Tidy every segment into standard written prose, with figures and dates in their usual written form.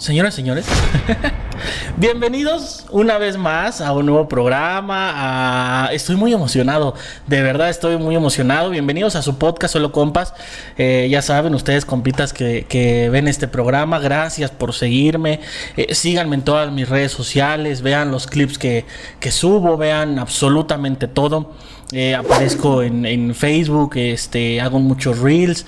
Señoras y señores, bienvenidos una vez más a un nuevo programa. Estoy muy emocionado, de verdad estoy muy emocionado. Bienvenidos a su podcast Solo Compas. Ya saben ustedes, compitas que ven este programa, gracias por seguirme. Síganme en todas mis redes sociales, vean los clips que subo, vean absolutamente todo. Aparezco en Facebook, hago muchos reels,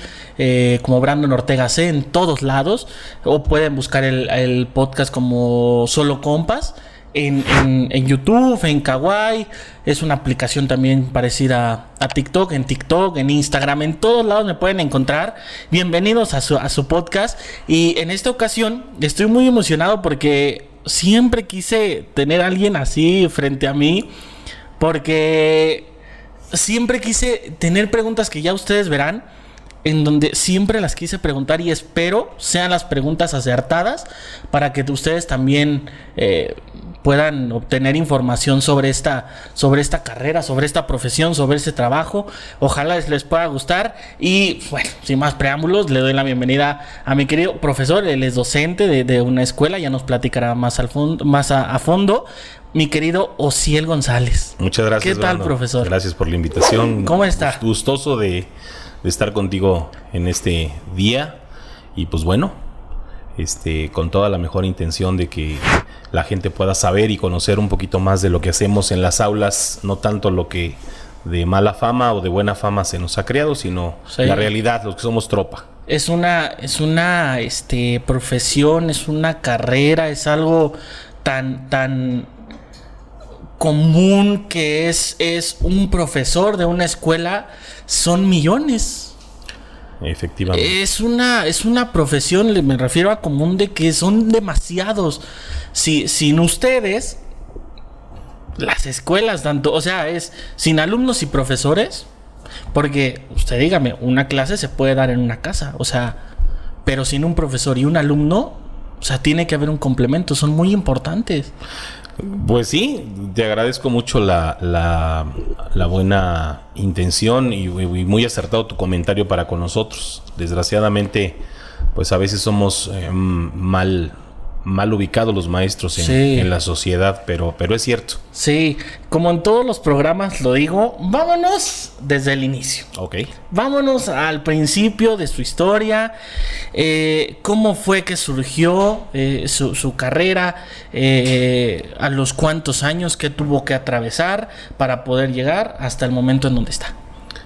como Brandon Ortega C en todos lados, o pueden buscar el podcast como Solo Compas en YouTube, en Kawaii. Es una aplicación también parecida a TikTok, en Instagram, en todos lados me pueden encontrar. Bienvenidos a su podcast, y en esta ocasión estoy muy emocionado porque siempre quise tener a alguien así frente a mí, porque siempre quise tener preguntas que ya ustedes verán, en donde siempre las quise preguntar, y espero sean las preguntas acertadas para que ustedes también puedan obtener información sobre esta carrera, sobre esta profesión, sobre este trabajo. Ojalá les pueda gustar. Y bueno, sin más preámbulos, le doy la bienvenida a mi querido profesor. Él es docente de una escuela, ya nos platicará más a fondo. Mi querido Osiel González. Muchas gracias. ¿Qué tal, Brando? Profesor? Gracias por la invitación. ¿Cómo está? Gustoso de estar contigo en este día. Y pues bueno, con toda la mejor intención de que la gente pueda saber y conocer un poquito más de lo que hacemos en las aulas, no tanto lo que de mala fama o de buena fama se nos ha creado, sino sí, la realidad, los que somos tropa. Es una profesión, es una carrera, es algo tan común que es un profesor de una escuela, son millones. Efectivamente. Es una profesión, me refiero a común, de que son demasiados. Sin ustedes, las escuelas, tanto, o sea, es sin alumnos y profesores, porque usted dígame, una clase se puede dar en una casa, o sea, pero sin un profesor y un alumno, o sea, tiene que haber un complemento, son muy importantes. Pues sí, te agradezco mucho la buena intención y muy acertado tu comentario para con nosotros. Desgraciadamente, pues a veces somos mal ubicados los maestros en la sociedad, pero es cierto. Sí, como en todos los programas lo digo, vámonos desde el inicio. Ok. Vámonos al principio de su historia, cómo fue que surgió su carrera, a los cuántos años que tuvo que atravesar para poder llegar hasta el momento en donde está.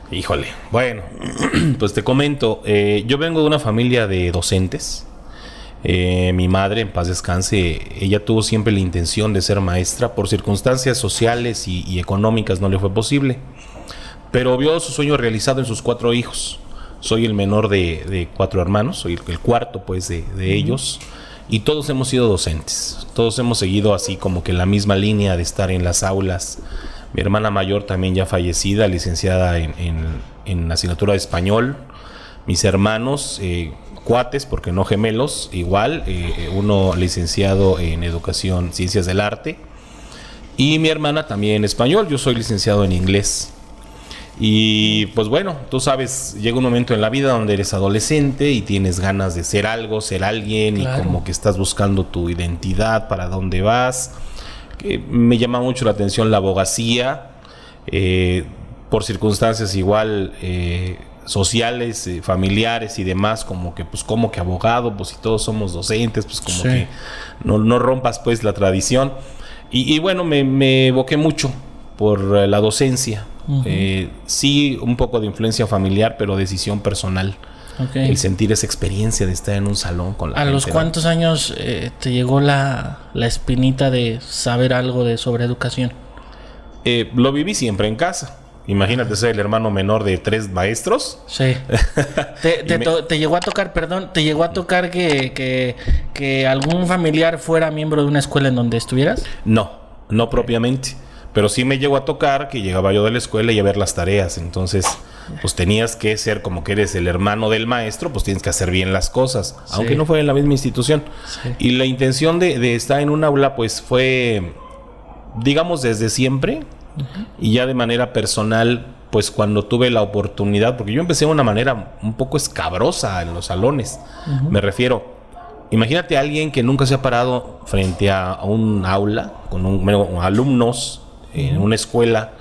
Híjole, bueno, pues te comento, yo vengo de una familia de docentes. Mi madre, en paz descanse, ella tuvo siempre la intención de ser maestra. Por circunstancias sociales y económicas no le fue posible, pero vio su sueño realizado en sus 4 hijos. Soy el menor de 4 hermanos, soy el cuarto pues de ellos, y todos hemos sido docentes, todos hemos seguido así como que la misma línea de estar en las aulas. Mi hermana mayor también ya fallecida, licenciada en asignatura de español. Mis hermanos, cuates, porque no gemelos, igual, uno licenciado en educación, ciencias del arte, y mi hermana también en español. Yo soy licenciado en inglés. Y pues bueno, tú sabes, llega un momento en la vida donde eres adolescente y tienes ganas de ser algo, ser alguien, claro, y como que estás buscando tu identidad, para dónde vas. Me llama mucho la atención la abogacía, por circunstancias igual sociales, familiares y demás, como que abogado, pues si todos somos docentes, pues como sí, que no rompas pues la tradición. Y bueno, me evoqué mucho por la docencia. Uh-huh. Sí, un poco de influencia familiar, pero decisión personal. Okay. El sentir esa experiencia de estar en un salón con la gente. ¿A los cuántos años te llegó la espinita de saber algo sobre educación? Lo viví siempre en casa. Imagínate ser el hermano menor de 3 maestros. Sí. ¿Te llegó a tocar, que algún familiar fuera miembro de una escuela en donde estuvieras? No propiamente. Pero sí me llegó a tocar que llegaba yo de la escuela y a ver las tareas. Entonces, pues tenías que ser como que eres el hermano del maestro, pues tienes que hacer bien las cosas, sí, aunque no fuera en la misma institución. Sí. Y la intención de estar en un aula, pues fue, digamos, desde siempre. Uh-huh. Y ya de manera personal, pues cuando tuve la oportunidad, porque yo empecé de una manera un poco escabrosa en los salones. Uh-huh. Me refiero, Imagínate a alguien que nunca se ha parado frente a un aula con alumnos en una escuela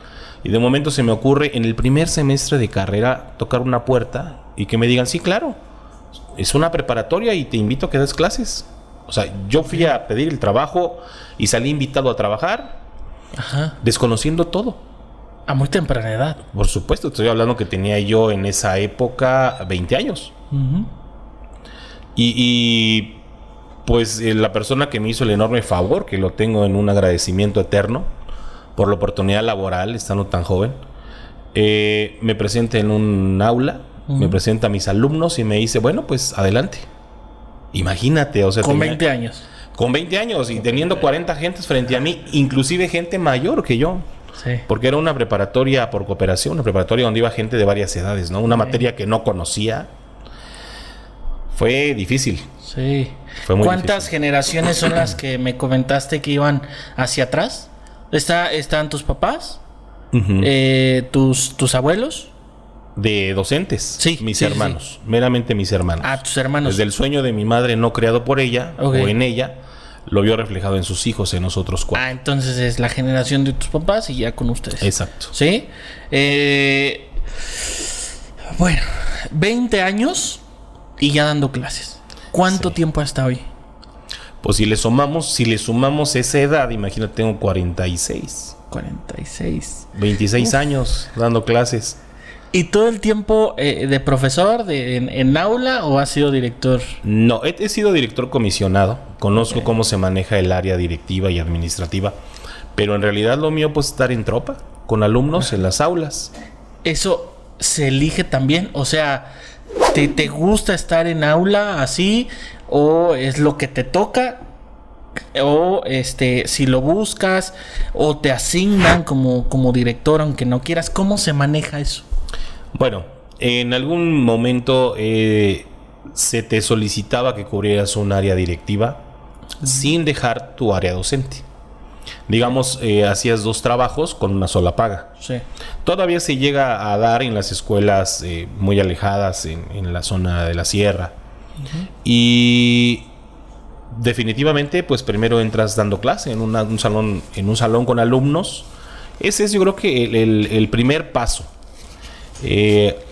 y de momento se me ocurre en el primer semestre de carrera tocar una puerta y que me digan, sí, claro, es una preparatoria y te invito a que des clases. O sea, yo fui a pedir el trabajo y salí invitado a trabajar, desconociendo todo. A muy temprana edad. Por supuesto, estoy hablando que tenía yo en esa época 20 años. Y pues la persona que me hizo el enorme favor, que lo tengo en un agradecimiento eterno por la oportunidad laboral, estando tan joven, me presenta en un aula, me presenta a mis alumnos y me dice, bueno, pues adelante. Imagínate, o sea... Con 20 años. Con 20 años y teniendo 40 gentes frente a mí, inclusive gente mayor que yo. Sí. Porque era una preparatoria por cooperación, una preparatoria donde iba gente de varias edades, ¿no? Una materia que no conocía. Fue difícil. Sí. Fue muy ¿Cuántas difícil. generaciones son las que me comentaste que iban hacia atrás? ¿Están tus papás? ¿Tus abuelos? De docentes. Sí, mis sí, hermanos. Meramente mis hermanos. Ah, tus hermanos. Desde el sueño de mi madre no creado por ella o en ella, lo vio reflejado en sus hijos, en nosotros 4. Ah, entonces es la generación de tus papás y ya con ustedes. Exacto. ¿Sí? Bueno, 20 años y ya dando clases. ¿Cuánto tiempo hasta hoy? Pues si le sumamos esa edad, imagínate, tengo 46. 26 años dando clases. ¿Y todo el tiempo de profesor en aula o has sido director? No, he sido director comisionado. Conozco cómo se maneja el área directiva y administrativa. Pero en realidad lo mío pues estar en tropa, con alumnos en las aulas. ¿Eso se elige también? O sea, ¿te gusta estar en aula así? ¿O es lo que te toca? O si lo buscas o te asignan como director aunque no quieras. ¿Cómo se maneja eso? Bueno, en algún momento se te solicitaba que cubrieras un área directiva sin dejar tu área docente. Digamos, hacías 2 trabajos con una sola paga. Sí. Todavía se llega a dar en las escuelas muy alejadas en la zona de la sierra. Y definitivamente, pues primero entras dando clase en un salón con alumnos. Ese es, yo creo que el primer paso.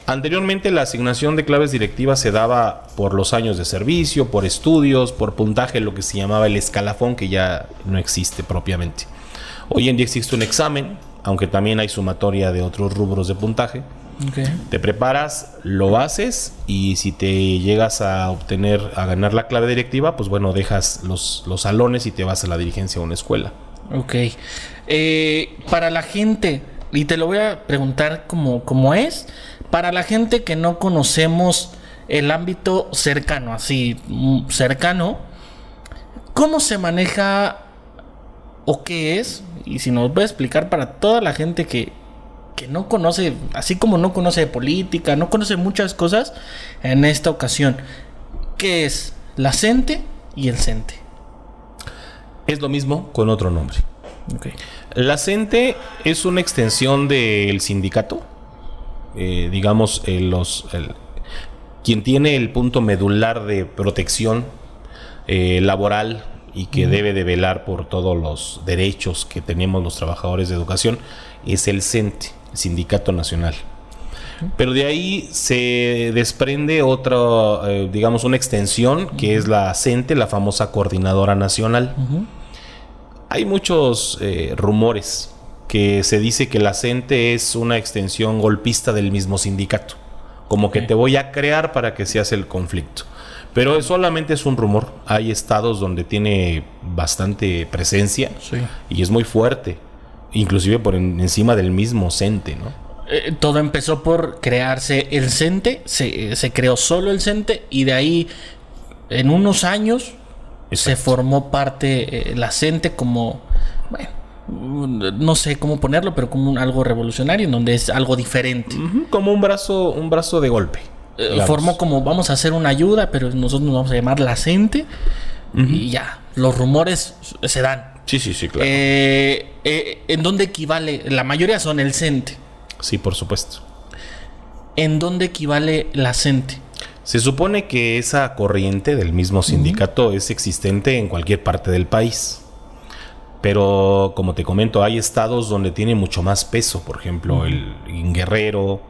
Anteriormente la asignación de claves directivas se daba por los años de servicio, por estudios, por puntaje, lo que se llamaba el escalafón, que ya no existe propiamente. Hoy en día existe un examen, aunque también hay sumatoria de otros rubros de puntaje. Te preparas, lo haces y si te llegas a ganar la clave directiva, pues bueno, dejas los salones y te vas a la dirigencia de una escuela. Ok. Para la gente, y te lo voy a preguntar como es, para la gente que no conocemos el ámbito cercano, así cercano, ¿cómo se maneja o qué es? Y si nos puede explicar para toda la gente que no conoce, así como no conoce de política, no conoce muchas cosas, en esta ocasión, ¿qué es la CENTE y el CENTE? Es lo mismo con otro nombre. Okay. La CENTE es una extensión del sindicato. Digamos, quien tiene el punto medular de protección laboral y que debe de velar por todos los derechos que tenemos los trabajadores de educación es el CENTE, el Sindicato Nacional. Pero de ahí se desprende otra, digamos, una extensión que es la CENTE, la famosa Coordinadora Nacional. Hay muchos rumores que se dice que la CENTE es una extensión golpista del mismo sindicato, como que te voy a crear para que se hace el conflicto. Pero solamente es un rumor. Hay estados donde tiene bastante presencia y es muy fuerte, inclusive por encima del mismo CENTE, ¿no? Todo empezó por crearse el CENTE, se creó solo el CENTE y de ahí en unos años se formó parte la CENTE como, bueno, no sé cómo ponerlo, pero como algo revolucionario, en donde es algo diferente. Como un brazo de golpe. Formó como, vamos a hacer una ayuda, pero nosotros nos vamos a llamar la CENTE y ya, los rumores se dan. Sí, claro. ¿En dónde equivale? La mayoría son el CENTE. Sí, por supuesto. ¿En dónde equivale la CENTE? Se supone que esa corriente del mismo sindicato es existente en cualquier parte del país. Pero, como te comento, hay estados donde tiene mucho más peso. Por ejemplo, en Guerrero,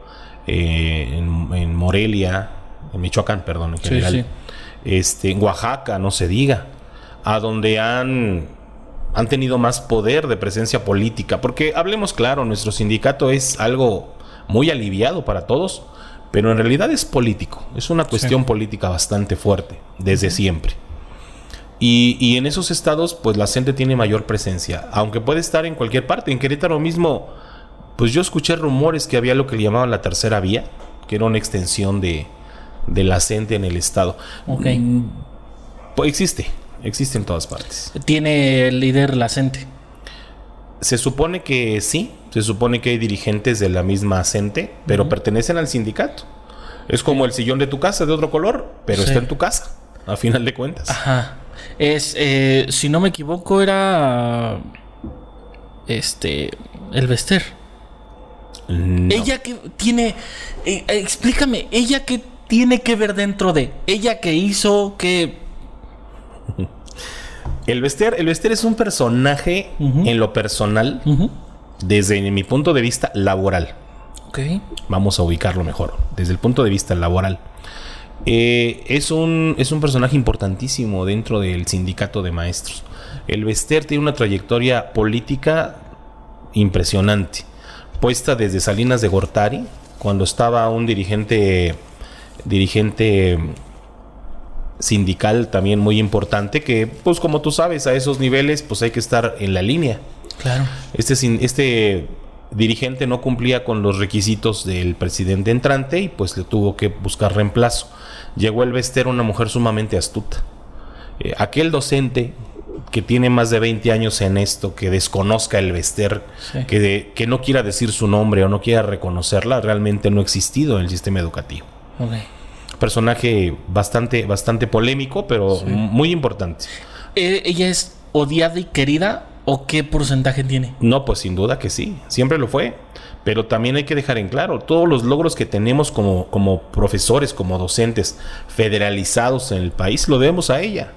en Morelia, en Michoacán, perdón, en general. Sí. En Oaxaca, no se diga. A donde han tenido más poder de presencia política. Porque, hablemos claro, nuestro sindicato es algo muy aliviado para todos, pero en realidad es político. Es una cuestión política bastante fuerte, desde siempre. Y en esos estados, pues la gente tiene mayor presencia, aunque puede estar en cualquier parte. En Querétaro mismo, pues yo escuché rumores que había lo que le llamaban la tercera vía, que era una extensión de la CENTE en el estado. Pues existe en todas partes. ¿Tiene el líder la CENTE? Se supone que sí, se supone que hay dirigentes de la misma CENTE, pero pertenecen al sindicato. Es como el sillón de tu casa, de otro color, pero está en tu casa, a final de cuentas. Ajá. Si no me equivoco, era el Bester. No. Ella que tiene, explícame, ella que tiene que ver dentro de, ella que hizo que el Bester es un personaje en lo personal, desde mi punto de vista laboral. Okay. Vamos a ubicarlo mejor, desde el punto de vista laboral. Es un personaje importantísimo dentro del sindicato de maestros. El Bester tiene una trayectoria política impresionante, puesta desde Salinas de Gortari, cuando estaba un dirigente sindical también muy importante, que pues como tú sabes, a esos niveles pues hay que estar en la línea. Claro. Este dirigente no cumplía con los requisitos del presidente entrante y pues le tuvo que buscar reemplazo. Llegó el Bester, una mujer sumamente astuta. Aquel docente que tiene más de 20 años en esto, que desconozca el Bester, que no quiera decir su nombre o no quiera reconocerla, realmente no ha existido en el sistema educativo. Okay. Personaje bastante polémico, pero muy importante. ¿Ella es odiada y querida o qué porcentaje tiene? No, pues sin duda que sí, siempre lo fue. Pero también hay que dejar en claro, todos los logros que tenemos como profesores, como docentes federalizados en el país, lo debemos a ella.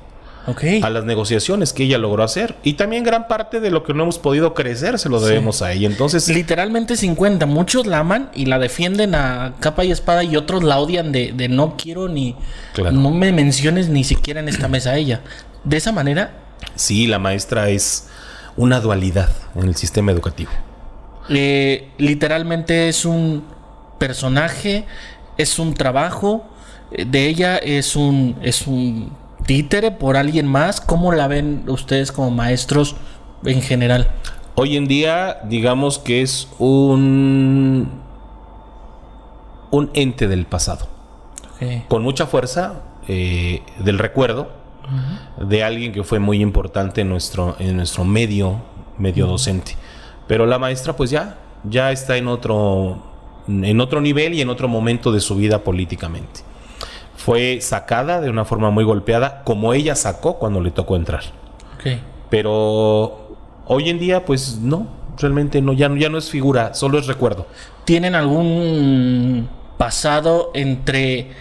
Okay. A las negociaciones que ella logró hacer. Y también gran parte de lo que no hemos podido crecer se lo debemos a ella. Entonces, literalmente 50. Muchos la aman y la defienden a capa y espada, y otros la odian de no quiero ni... Claro. No me menciones ni siquiera en esta mesa a ella. De esa manera... Sí, la maestra es una dualidad en el sistema educativo. Literalmente es un personaje, es un trabajo de ella, es un títere por alguien más. ¿Cómo la ven ustedes como maestros en general? Hoy en día, digamos que es un ente del pasado, con mucha fuerza del recuerdo de alguien que fue muy importante en nuestro medio docente. Pero la maestra pues ya está en otro nivel y en otro momento de su vida políticamente. Fue sacada de una forma muy golpeada, como ella sacó cuando le tocó entrar. Okay. Pero hoy en día pues no, realmente no, ya no es figura, solo es recuerdo. ¿Tienen algún pasado entre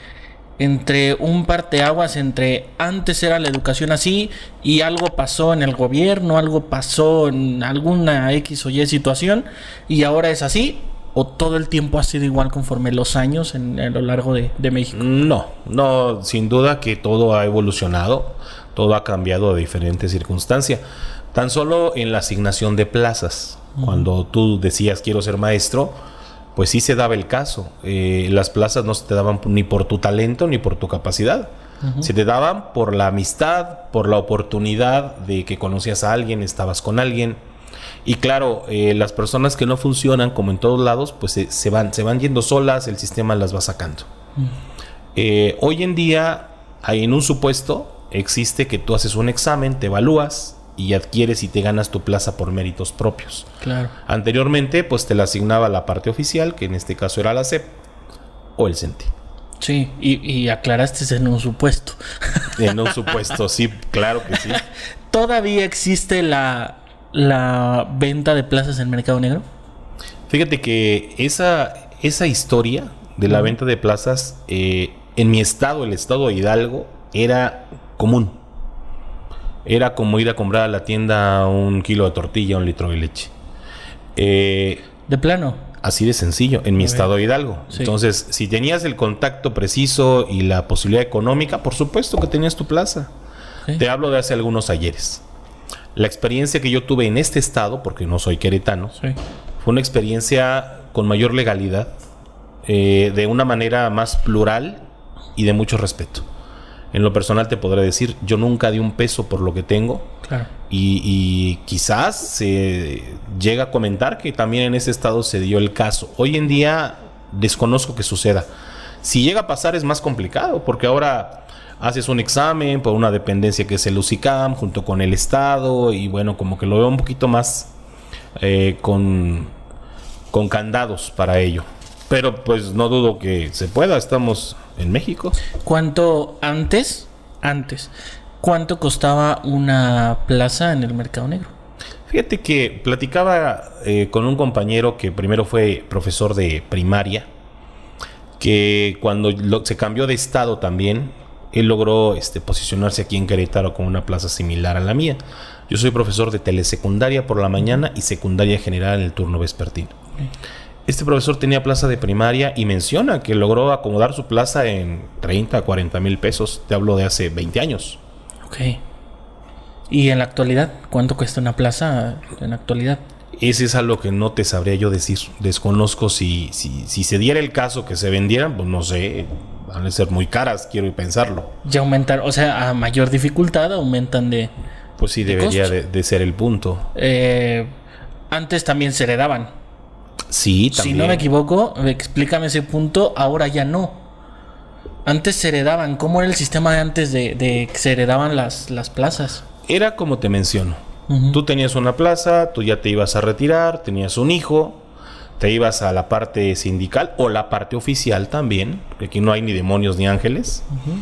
un parteaguas entre antes era la educación así y algo pasó en el gobierno, algo pasó en alguna X o Y situación y ahora es así? ¿O todo el tiempo ha sido igual conforme los años a lo largo de México? No, sin duda que todo ha evolucionado, todo ha cambiado de diferentes circunstancias. Tan solo en la asignación de plazas, cuando tú decías quiero ser maestro, pues sí se daba el caso. Las plazas no se te daban ni por tu talento ni por tu capacidad. Se te daban por la amistad, por la oportunidad de que conocías a alguien, estabas con alguien. Y claro, las personas que no funcionan, como en todos lados, pues se van yendo solas, el sistema las va sacando. Hoy en día, en un supuesto, existe que tú haces un examen, te evalúas y adquieres y te ganas tu plaza por méritos propios. Claro. Anteriormente, pues te la asignaba la parte oficial, que en este caso era la SEP o el CENTE. Sí, y aclaraste en un supuesto. En un supuesto, sí, claro que sí. ¿Todavía existe la venta de plazas en Mercado Negro? Fíjate que esa historia de la venta de plazas en mi estado, el estado de Hidalgo, era común. Era como ir a comprar a la tienda 1 kilo de tortilla, 1 litro de leche. ¿De plano? Así de sencillo, en mi estado de Hidalgo. Sí. Entonces, si tenías el contacto preciso y la posibilidad económica, por supuesto que tenías tu plaza. Sí. Te hablo de hace algunos ayeres. La experiencia que yo tuve en este estado, porque no soy queretano, sí, fue una experiencia con mayor legalidad, de una manera más plural y de mucho respeto. En lo personal te podré decir, yo nunca di un peso por lo que tengo. Claro. Y quizás se llega a comentar que también en ese estado se dio el caso. Hoy en día desconozco que suceda. Si llega a pasar es más complicado, porque ahora haces un examen por una dependencia que es el UCICAM junto con el estado, y bueno, como que lo veo un poquito más con candados para ello. Pero pues no dudo que se pueda, estamos en México. ¿Cuánto cuánto costaba una plaza en el mercado negro? Fíjate que platicaba con un compañero que primero fue profesor de primaria, que cuando se cambió de estado también, él logró posicionarse aquí en Querétaro con una plaza similar a la mía. Yo soy profesor de telesecundaria por la mañana y secundaria general en el turno vespertino. Okay. Este profesor tenía plaza de primaria y menciona que logró acomodar su plaza en 30 a 40 mil pesos. Te hablo de hace 20 años. Ok. ¿Y en la actualidad? ¿Cuánto cuesta una plaza en la actualidad? Ese es algo que no te sabría yo decir. Desconozco si se diera el caso que se vendieran, pues no sé, van a ser muy caras, quiero pensarlo. Ya aumentar, o sea, a mayor dificultad aumentan de... Pues sí, debería de ser el punto. Antes también se heredaban. Sí, también. Si no me equivoco, explícame ese punto, ahora ya no. Antes se heredaban. ¿Cómo era el sistema de antes de que se heredaban las plazas? Era como te menciono. Uh-huh. Tú tenías una plaza, tú ya te ibas a retirar, tenías un hijo, te ibas a la parte sindical o la parte oficial también, porque aquí no hay ni demonios ni ángeles. Uh-huh.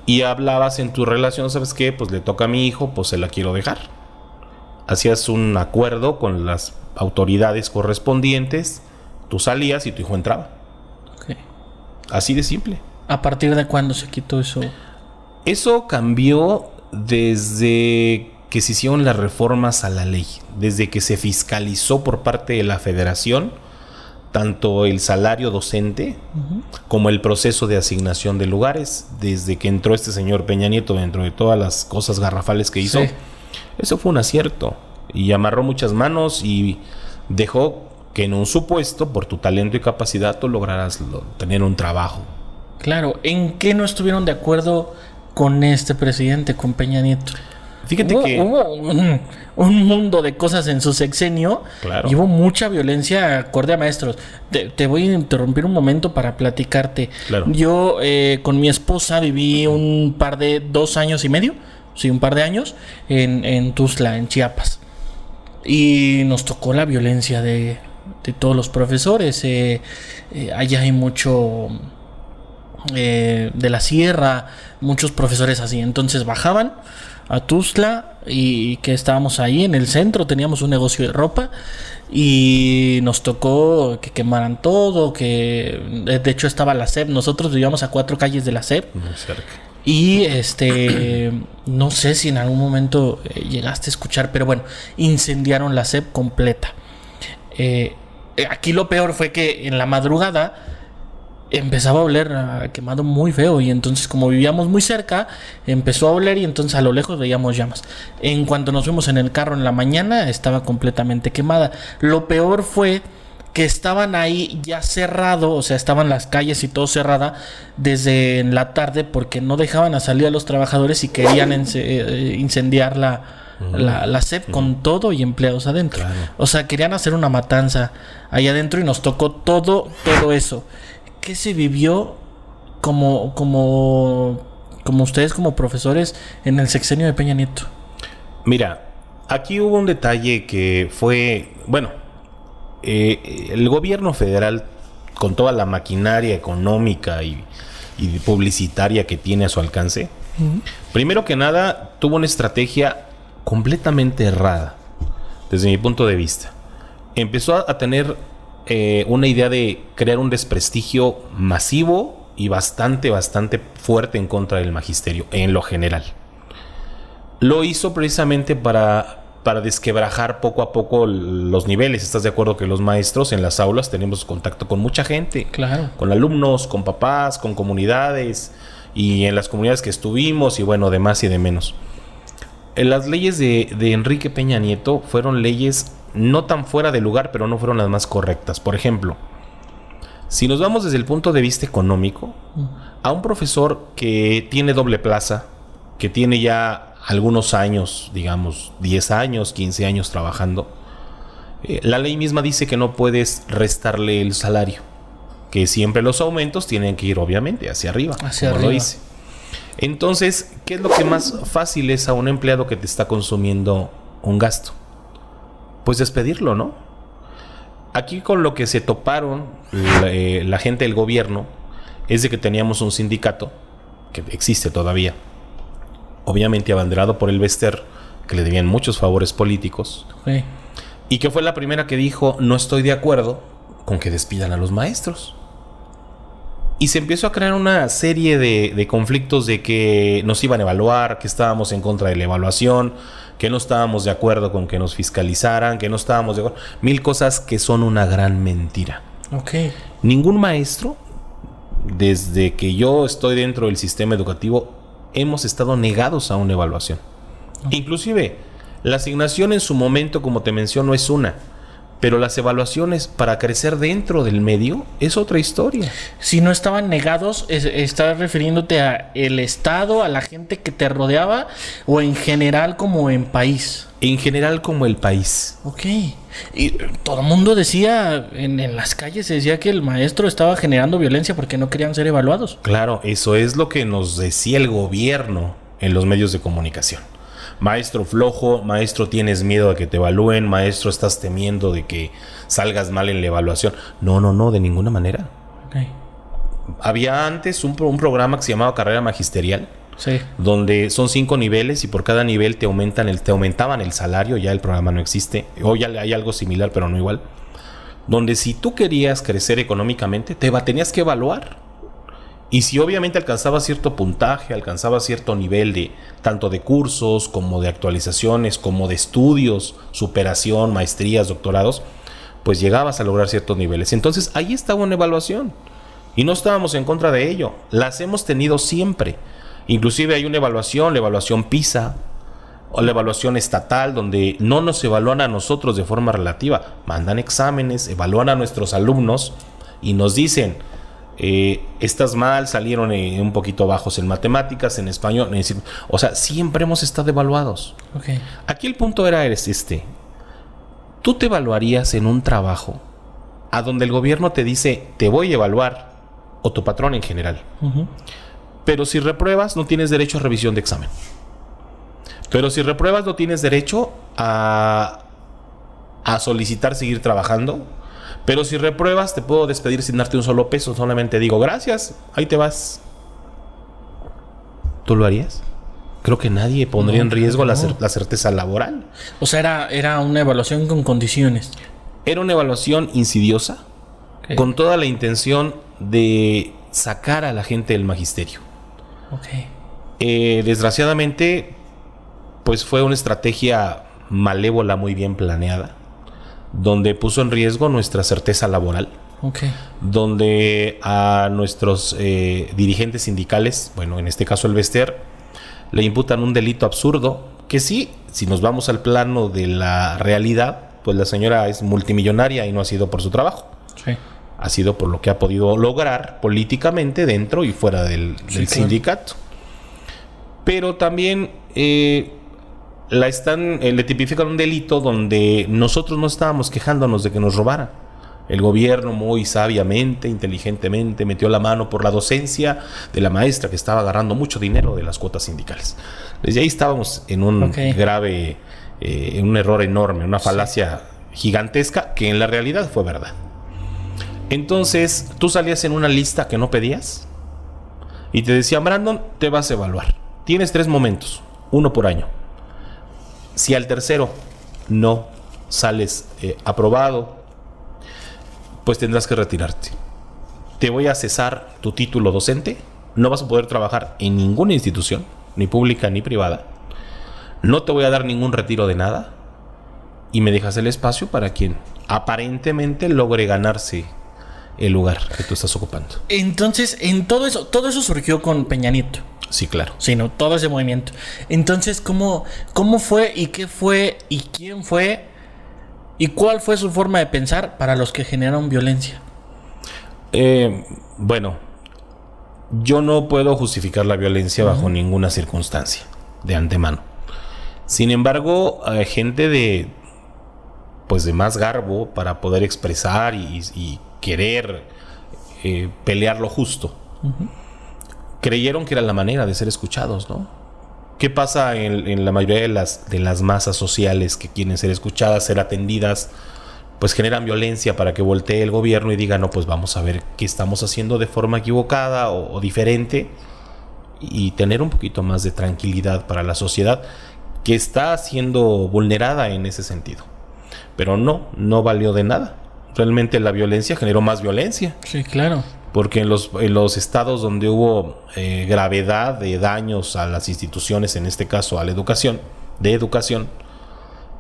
Y hablabas en tu relación, ¿sabes qué? Pues le toca a mi hijo, pues se la quiero dejar. Hacías un acuerdo con las autoridades correspondientes, tú salías y tu hijo entraba. Okay. Así de simple. ¿A partir de cuándo se quitó eso? Eso cambió desde que se hicieron las reformas a la ley, desde que se fiscalizó por parte de la federación tanto el salario docente uh-huh. como el proceso de asignación de lugares, desde que entró este señor Peña Nieto, dentro de todas las cosas garrafales que hizo. Sí. Eso fue un acierto y amarró muchas manos y dejó que en un supuesto, por tu talento y capacidad, tú lograras tener un trabajo. Claro, ¿en qué no estuvieron de acuerdo con este presidente, con Peña Nieto? Fíjate que hubo un mundo de cosas en su sexenio. Claro. Y hubo mucha violencia acorde a maestros. Te voy a interrumpir un momento para platicarte. Claro. Yo con mi esposa viví un par de 2 años y medio. Sí, un par de años en Tuxtla, en Chiapas. Y nos tocó la violencia de todos los profesores. Allá hay mucho de la sierra, muchos profesores así. Entonces bajaban a Tuxtla y que estábamos ahí en el centro, teníamos un negocio de ropa y nos tocó que quemaran todo, que de hecho estaba la SEP. Nosotros vivíamos a 4 calles de la SEP. Muy cerca. Y no sé si en algún momento llegaste a escuchar, pero bueno, incendiaron la SEP completa. Aquí lo peor fue que en la madrugada empezaba a oler quemado muy feo, y entonces, como vivíamos muy cerca, empezó a oler y entonces a lo lejos veíamos llamas. En cuanto nos fuimos en el carro en la mañana, estaba completamente quemada. Lo peor fue que estaban ahí ya cerrado, o sea, estaban las calles y todo cerrada desde en la tarde, porque no dejaban a salir a los trabajadores y querían incendiar la SEP con todo y empleados adentro. Claro. O sea, querían hacer una matanza ahí adentro y nos tocó todo eso. ¿Qué se vivió como ustedes como profesores en el sexenio de Peña Nieto? Mira, aquí hubo un detalle que fue, bueno, el gobierno federal, con toda la maquinaria económica y publicitaria que tiene a su alcance, uh-huh. Primero que nada tuvo una estrategia completamente errada desde mi punto de vista. Empezó a tener una idea de crear un desprestigio masivo y bastante fuerte en contra del magisterio, en lo general. Lo hizo precisamente para desquebrajar poco a poco los niveles. ¿Estás de acuerdo que los maestros en las aulas tenemos contacto con mucha gente? Claro. Con alumnos, con papás, con comunidades, y en las comunidades que estuvimos, y bueno, de más y de menos. Las leyes de Enrique Peña Nieto fueron leyes no tan fuera de lugar, pero no fueron las más correctas. Por ejemplo, si nos vamos desde el punto de vista económico, a un profesor que tiene doble plaza, que tiene ya algunos años, digamos 10 años, 15 años trabajando, la ley misma dice que no puedes restarle el salario, que siempre los aumentos tienen que ir obviamente hacia arriba, lo dice. Entonces, ¿qué es lo que más fácil es a un empleado que te está consumiendo un gasto? Pues despedirlo, ¿no? Aquí con lo que se toparon la gente del gobierno es de que teníamos un sindicato que existe todavía, obviamente abanderado por el Bester, que le debían muchos favores políticos, Sí. y que fue la primera que dijo: no estoy de acuerdo con que despidan a los maestros. Y se empezó a crear una serie de conflictos de que nos iban a evaluar, que estábamos en contra de la evaluación, que no estábamos de acuerdo con que nos fiscalizaran, que no estábamos de acuerdo. Mil cosas que son una gran mentira. Ok. Ningún maestro, desde que yo estoy dentro del sistema educativo, hemos estado negados a una evaluación. Inclusive, la asignación en su momento, como te menciono, es una. Pero las evaluaciones para crecer dentro del medio es otra historia. Si no estaban negados, ¿estás refiriéndote a el Estado, a la gente que te rodeaba, o en general como en país? En general como el país. Ok. Y todo el mundo decía, en las calles se decía que el maestro estaba generando violencia porque no querían ser evaluados. Claro, eso es lo que nos decía el gobierno en los medios de comunicación. Maestro flojo, maestro tienes miedo de que te evalúen, maestro estás temiendo de que salgas mal en la evaluación. No, de ninguna manera. Okay. Había antes un programa que se llamaba Carrera Magisterial, Sí. donde son 5 niveles y por cada nivel te aumentaban el salario. Ya el programa no existe, o ya hay algo similar pero no igual, donde si tú querías crecer económicamente tenías que evaluar. Y si obviamente alcanzaba cierto puntaje, alcanzaba cierto nivel de tanto de cursos como de actualizaciones, como de estudios, superación, maestrías, doctorados, pues llegabas a lograr ciertos niveles. Entonces ahí estaba una evaluación y no estábamos en contra de ello. Las hemos tenido siempre. Inclusive hay una evaluación, la evaluación PISA o la evaluación estatal, donde no nos evalúan a nosotros de forma relativa. Mandan exámenes, evalúan a nuestros alumnos y nos dicen: estás mal, salieron un poquito bajos en matemáticas, en español. O sea, siempre hemos estado evaluados. Okay. Aquí el punto era tú te evaluarías en un trabajo a donde el gobierno te dice: te voy a evaluar, o tu patrón en general. Uh-huh. Pero si repruebas, no tienes derecho a revisión de examen. Pero si repruebas, no tienes derecho a solicitar seguir trabajando. Pero si repruebas, te puedo despedir sin darte un solo peso. Solamente digo: gracias, ahí te vas. ¿Tú lo harías? Creo que nadie pondría en riesgo la certeza laboral. O sea, era una evaluación con condiciones. Era una evaluación insidiosa, Okay. con toda la intención de sacar a la gente del magisterio. Okay. Desgraciadamente, pues fue una estrategia malévola muy bien planeada, donde puso en riesgo nuestra certeza laboral, Okay. donde a nuestros dirigentes sindicales, bueno, en este caso el Bester, le imputan un delito absurdo, que sí, si nos vamos al plano de la realidad, pues la señora es multimillonaria y no ha sido por su trabajo. Sí. Ha sido por lo que ha podido lograr políticamente dentro y fuera del sindicato. Pero también le tipifican un delito donde nosotros no estábamos quejándonos de que nos robaran. El gobierno muy sabiamente, inteligentemente metió la mano por la docencia de la maestra que estaba agarrando mucho dinero de las cuotas sindicales. Desde ahí estábamos en un grave, un error enorme, una falacia gigantesca que en la realidad fue verdad. Entonces, tú salías en una lista que no pedías y te decían: Brandon, te vas a evaluar. Tienes 3 momentos, 1 por año. Si al tercero no sales aprobado, pues tendrás que retirarte. te voy a cesar tu título docente, no vas a poder trabajar en ninguna institución, ni pública ni privada, no te voy a dar ningún retiro de nada, y me dejas el espacio para quien aparentemente logre ganarse el lugar que tú estás ocupando. Entonces, en todo eso surgió con Peña Nieto. Sí, claro. Sí, no, todo ese movimiento. Entonces, ¿cómo fue y qué fue y quién fue y cuál fue su forma de pensar para los que generaron violencia? Bueno, yo no puedo justificar la violencia bajo ninguna circunstancia, de antemano. Sin embargo, gente de más garbo para poder expresar y querer pelear lo justo, creyeron que era la manera de ser escuchados, ¿no? ¿Qué pasa en la mayoría de las masas sociales que quieren ser escuchadas, ser atendidas? Pues generan violencia para que voltee el gobierno y diga, no, pues vamos a ver qué estamos haciendo de forma equivocada o diferente, y tener un poquito más de tranquilidad para la sociedad que está siendo vulnerada en ese sentido. Pero no valió de nada. Realmente la violencia generó más violencia. Sí, claro. Porque en los estados donde hubo gravedad de daños a las instituciones, en este caso a la educación,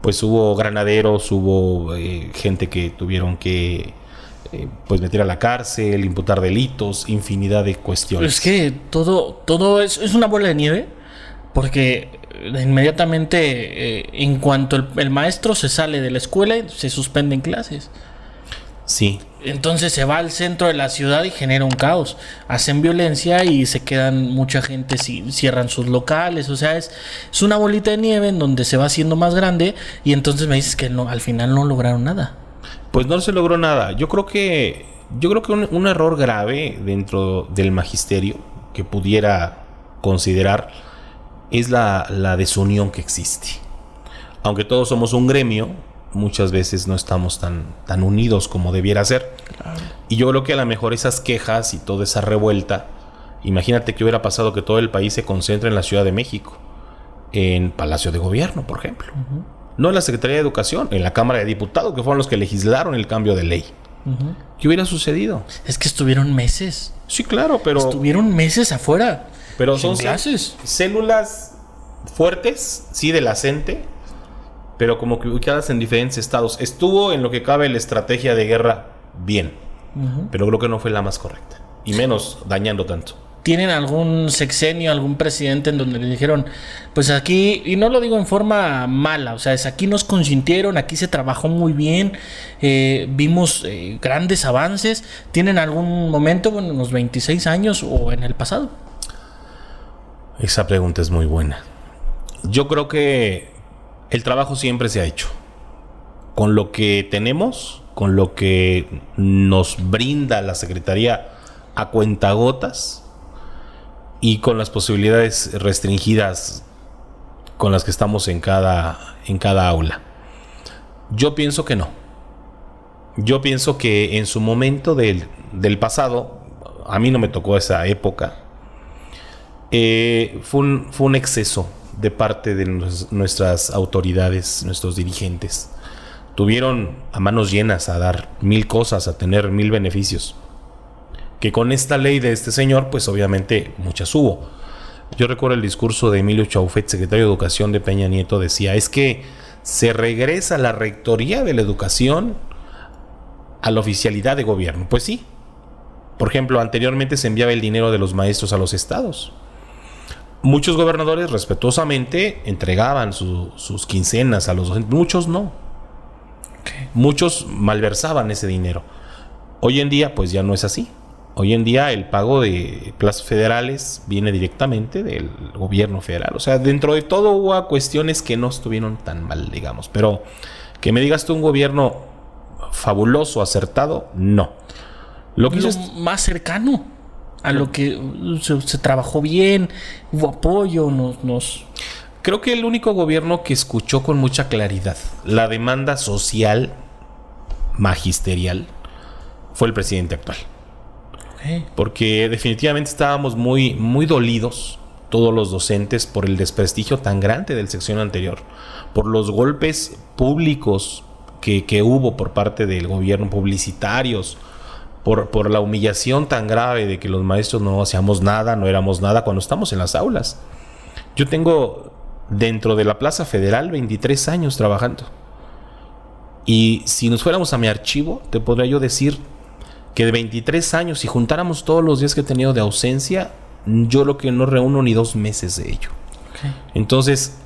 pues hubo granaderos, hubo gente que tuvieron que meter a la cárcel, imputar delitos, infinidad de cuestiones. Es que todo es una bola de nieve, porque inmediatamente en cuanto el maestro se sale de la escuela, se suspenden clases. Sí. Entonces se va al centro de la ciudad y genera un caos. Hacen violencia y se quedan mucha gente, cierran sus locales. O sea, es una bolita de nieve en donde se va haciendo más grande, y entonces me dices que no, al final no lograron nada. Pues no se logró nada. Yo creo que un error grave dentro del magisterio que pudiera considerar es la desunión que existe. Aunque todos somos un gremio, muchas veces no estamos tan unidos como debiera ser. Claro. Y yo creo que a lo mejor esas quejas y toda esa revuelta, imagínate que hubiera pasado que todo el país se concentra en la Ciudad de México, en Palacio de Gobierno, por ejemplo. No en la Secretaría de Educación, en la Cámara de Diputados, que fueron los que legislaron el cambio de ley. ¿Qué hubiera sucedido? Es que estuvieron meses. Sí, claro, pero... Estuvieron meses afuera. Pero son clases. Células fuertes, sí, de la CENTE, pero como que ubicadas en diferentes estados. Estuvo en lo que cabe la estrategia de guerra bien, pero creo que no fue la más correcta, y menos dañando tanto. ¿Tienen algún sexenio, algún presidente en donde le dijeron, pues aquí, y no lo digo en forma mala, o sea, es aquí nos consintieron, aquí se trabajó muy bien, vimos grandes avances? ¿Tienen algún momento, bueno, en los 26 años o en el pasado? Esa pregunta es muy buena. Yo creo que el trabajo siempre se ha hecho con lo que tenemos, con lo que nos brinda la Secretaría a cuentagotas y con las posibilidades restringidas con las que estamos en cada aula. Yo pienso que no. Yo pienso que en su momento del pasado, a mí no me tocó esa época, fue un exceso de parte de nuestras autoridades, nuestros dirigentes. Tuvieron a manos llenas a dar 1000 cosas, a tener 1000 beneficios, que con esta ley de este señor, pues obviamente muchas hubo. Yo recuerdo el discurso de Emilio Chaufet, secretario de Educación de Peña Nieto, decía, es que se regresa la rectoría de la educación a la oficialidad de gobierno. Pues sí. Por ejemplo, anteriormente se enviaba el dinero de los maestros a los estados. Muchos gobernadores respetuosamente entregaban sus quincenas a los docentes, muchos no. Okay. Muchos malversaban ese dinero. Hoy en día pues ya no es así. Hoy en día el pago de plazas federales viene directamente del gobierno federal. O sea, dentro de todo hubo cuestiones que no estuvieron tan mal, digamos. Pero que me digas tú un gobierno fabuloso, acertado, no. Lo más cercano a lo que se trabajó bien, hubo apoyo, Creo que el único gobierno que escuchó con mucha claridad la demanda social magisterial fue el presidente actual. Okay. Porque definitivamente estábamos muy, muy dolidos todos los docentes por el desprestigio tan grande del sexenio anterior, por los golpes públicos que hubo por parte del gobierno, publicitarios, por la humillación tan grave de que los maestros no hacíamos nada, no éramos nada cuando estamos en las aulas. Yo tengo dentro de la Plaza Federal 23 años trabajando. Y si nos fuéramos a mi archivo, te podría yo decir que de 23 años, si juntáramos todos los días que he tenido de ausencia, yo lo que no reúno ni 2 meses de ello. Okay. Entonces...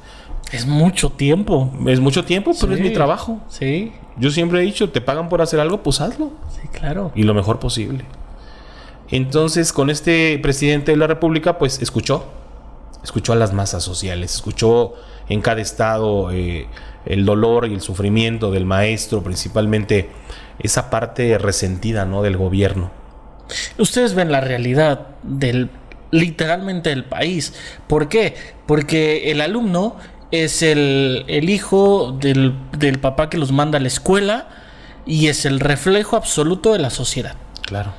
Es mucho tiempo. Es mucho tiempo, pero sí, es mi trabajo. Sí. Yo siempre he dicho, te pagan por hacer algo, pues hazlo. Sí, claro. Y lo mejor posible. Entonces, con este presidente de la República, pues escuchó a las masas sociales, escuchó en cada estado el dolor y el sufrimiento del maestro, principalmente esa parte resentida, ¿no?, del gobierno. Ustedes ven la realidad literalmente del país. ¿Por qué? Porque el alumno es el hijo del papá que los manda a la escuela y es el reflejo absoluto de la sociedad. Claro.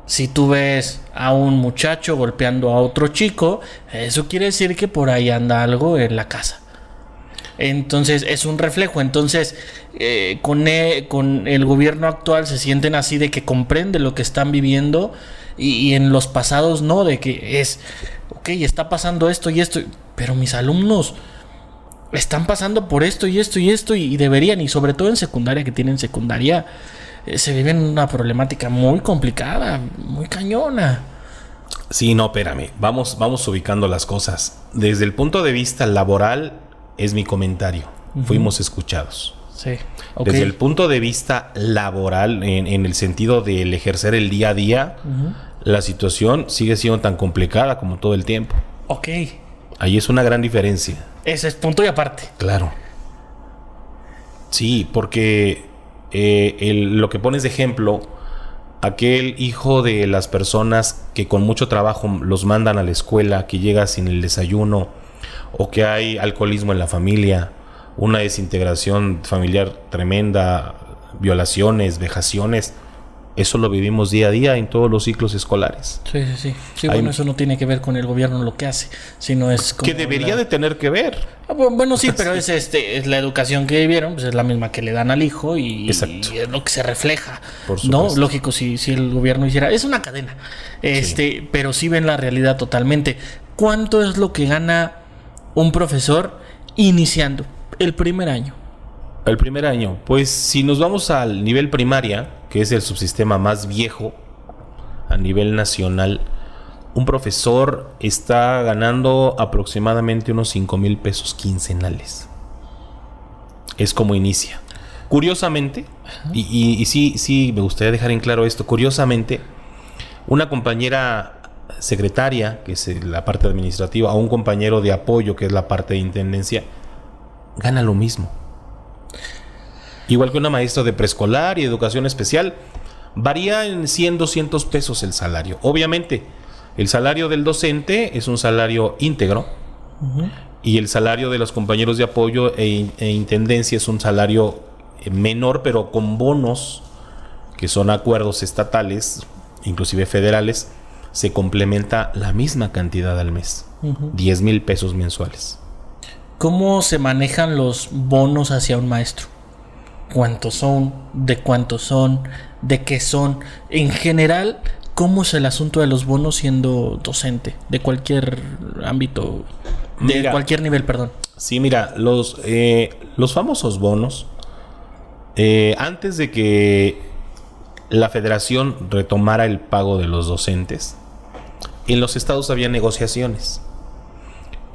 Si tú ves a un muchacho golpeando a otro chico, eso quiere decir que por ahí anda algo en la casa. Entonces es un reflejo. Entonces con el gobierno actual se sienten así de que comprende lo que están viviendo y en los pasados no, de que es, ok, está pasando esto y esto, pero mis alumnos están pasando por esto y esto y esto y deberían, y sobre todo en secundaria, que tienen secundaria, se viven una problemática muy complicada, muy cañona. Sí, no, espérame, vamos ubicando las cosas. Desde el punto de vista laboral es mi comentario. Fuimos escuchados. Sí. Okay. Desde el punto de vista laboral, en el sentido del ejercer el día a día, la situación sigue siendo tan complicada como todo el tiempo. Ok. Ahí es una gran diferencia. Ese es punto y aparte. Claro. Sí, porque lo que pones de ejemplo, aquel hijo de las personas que con mucho trabajo los mandan a la escuela, que llega sin el desayuno, o que hay alcoholismo en la familia, una desintegración familiar tremenda, violaciones, vejaciones, eso lo vivimos día a día en todos los ciclos escolares. Sí. Bueno, eso no tiene que ver con el gobierno lo que hace, sino es como que debería de tener que ver. Bueno, sí, pero es la educación que vivieron, pues es la misma que le dan al hijo y es lo que se refleja. Por supuesto. No, lógico, si el gobierno hiciera, es una cadena. Pero sí ven la realidad totalmente. ¿Cuánto es lo que gana un profesor iniciando el primer año? El primer año, pues si nos vamos al nivel primaria, que es el subsistema más viejo a nivel nacional, un profesor está ganando aproximadamente unos 5,000 pesos quincenales. Es como inicia. Curiosamente, y sí me gustaría dejar en claro esto, curiosamente, una compañera secretaria, que es la parte administrativa, o un compañero de apoyo, que es la parte de intendencia, gana lo mismo. Igual que una maestra de preescolar y educación especial, varía en 100, 200 pesos el salario. Obviamente, el salario del docente es un salario íntegro, y el salario de los compañeros de apoyo e intendencia es un salario menor, pero con bonos, que son acuerdos estatales, inclusive federales, se complementa la misma cantidad al mes, 10,000 pesos mensuales. ¿Cómo se manejan los bonos hacia un maestro? ¿Cuántos son? ¿De cuántos son? ¿De qué son? En general, ¿cómo es el asunto de los bonos siendo docente? De cualquier ámbito, de cualquier nivel, perdón. Sí, mira, los famosos bonos, antes de que la federación retomara el pago de los docentes, en los estados había negociaciones.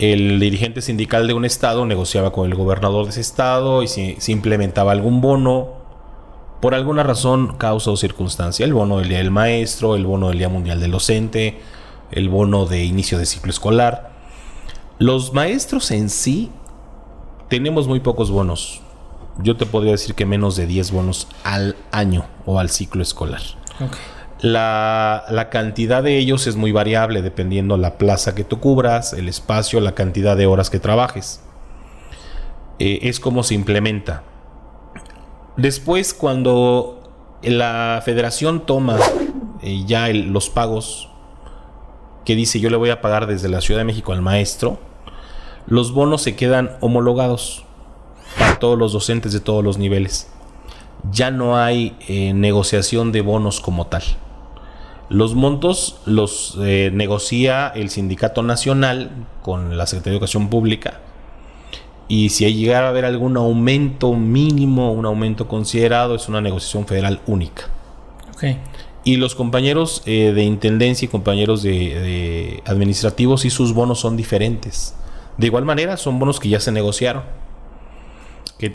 El dirigente sindical de un estado negociaba con el gobernador de ese estado y se implementaba algún bono, por alguna razón, causa o circunstancia. El bono del Día del Maestro, el bono del Día Mundial del Docente, el bono de inicio de ciclo escolar. Los maestros en sí tenemos muy pocos bonos. Yo te podría decir que menos de 10 bonos al año o al ciclo escolar. Okay. La cantidad de ellos es muy variable dependiendo la plaza que tú cubras, el espacio, la cantidad de horas que trabajes. Es como se implementa. Después, cuando la federación toma ya los pagos, que dice yo le voy a pagar desde la Ciudad de México al maestro, los bonos se quedan homologados para todos los docentes de todos los niveles. Ya no hay negociación de bonos como tal. Los montos los negocia el Sindicato Nacional con la Secretaría de Educación Pública. Y si llegara a haber algún aumento mínimo, un aumento considerado, es una negociación federal única. Okay. Y los compañeros de intendencia y compañeros de administrativos y sus bonos son diferentes. De igual manera, son bonos que ya se negociaron. Que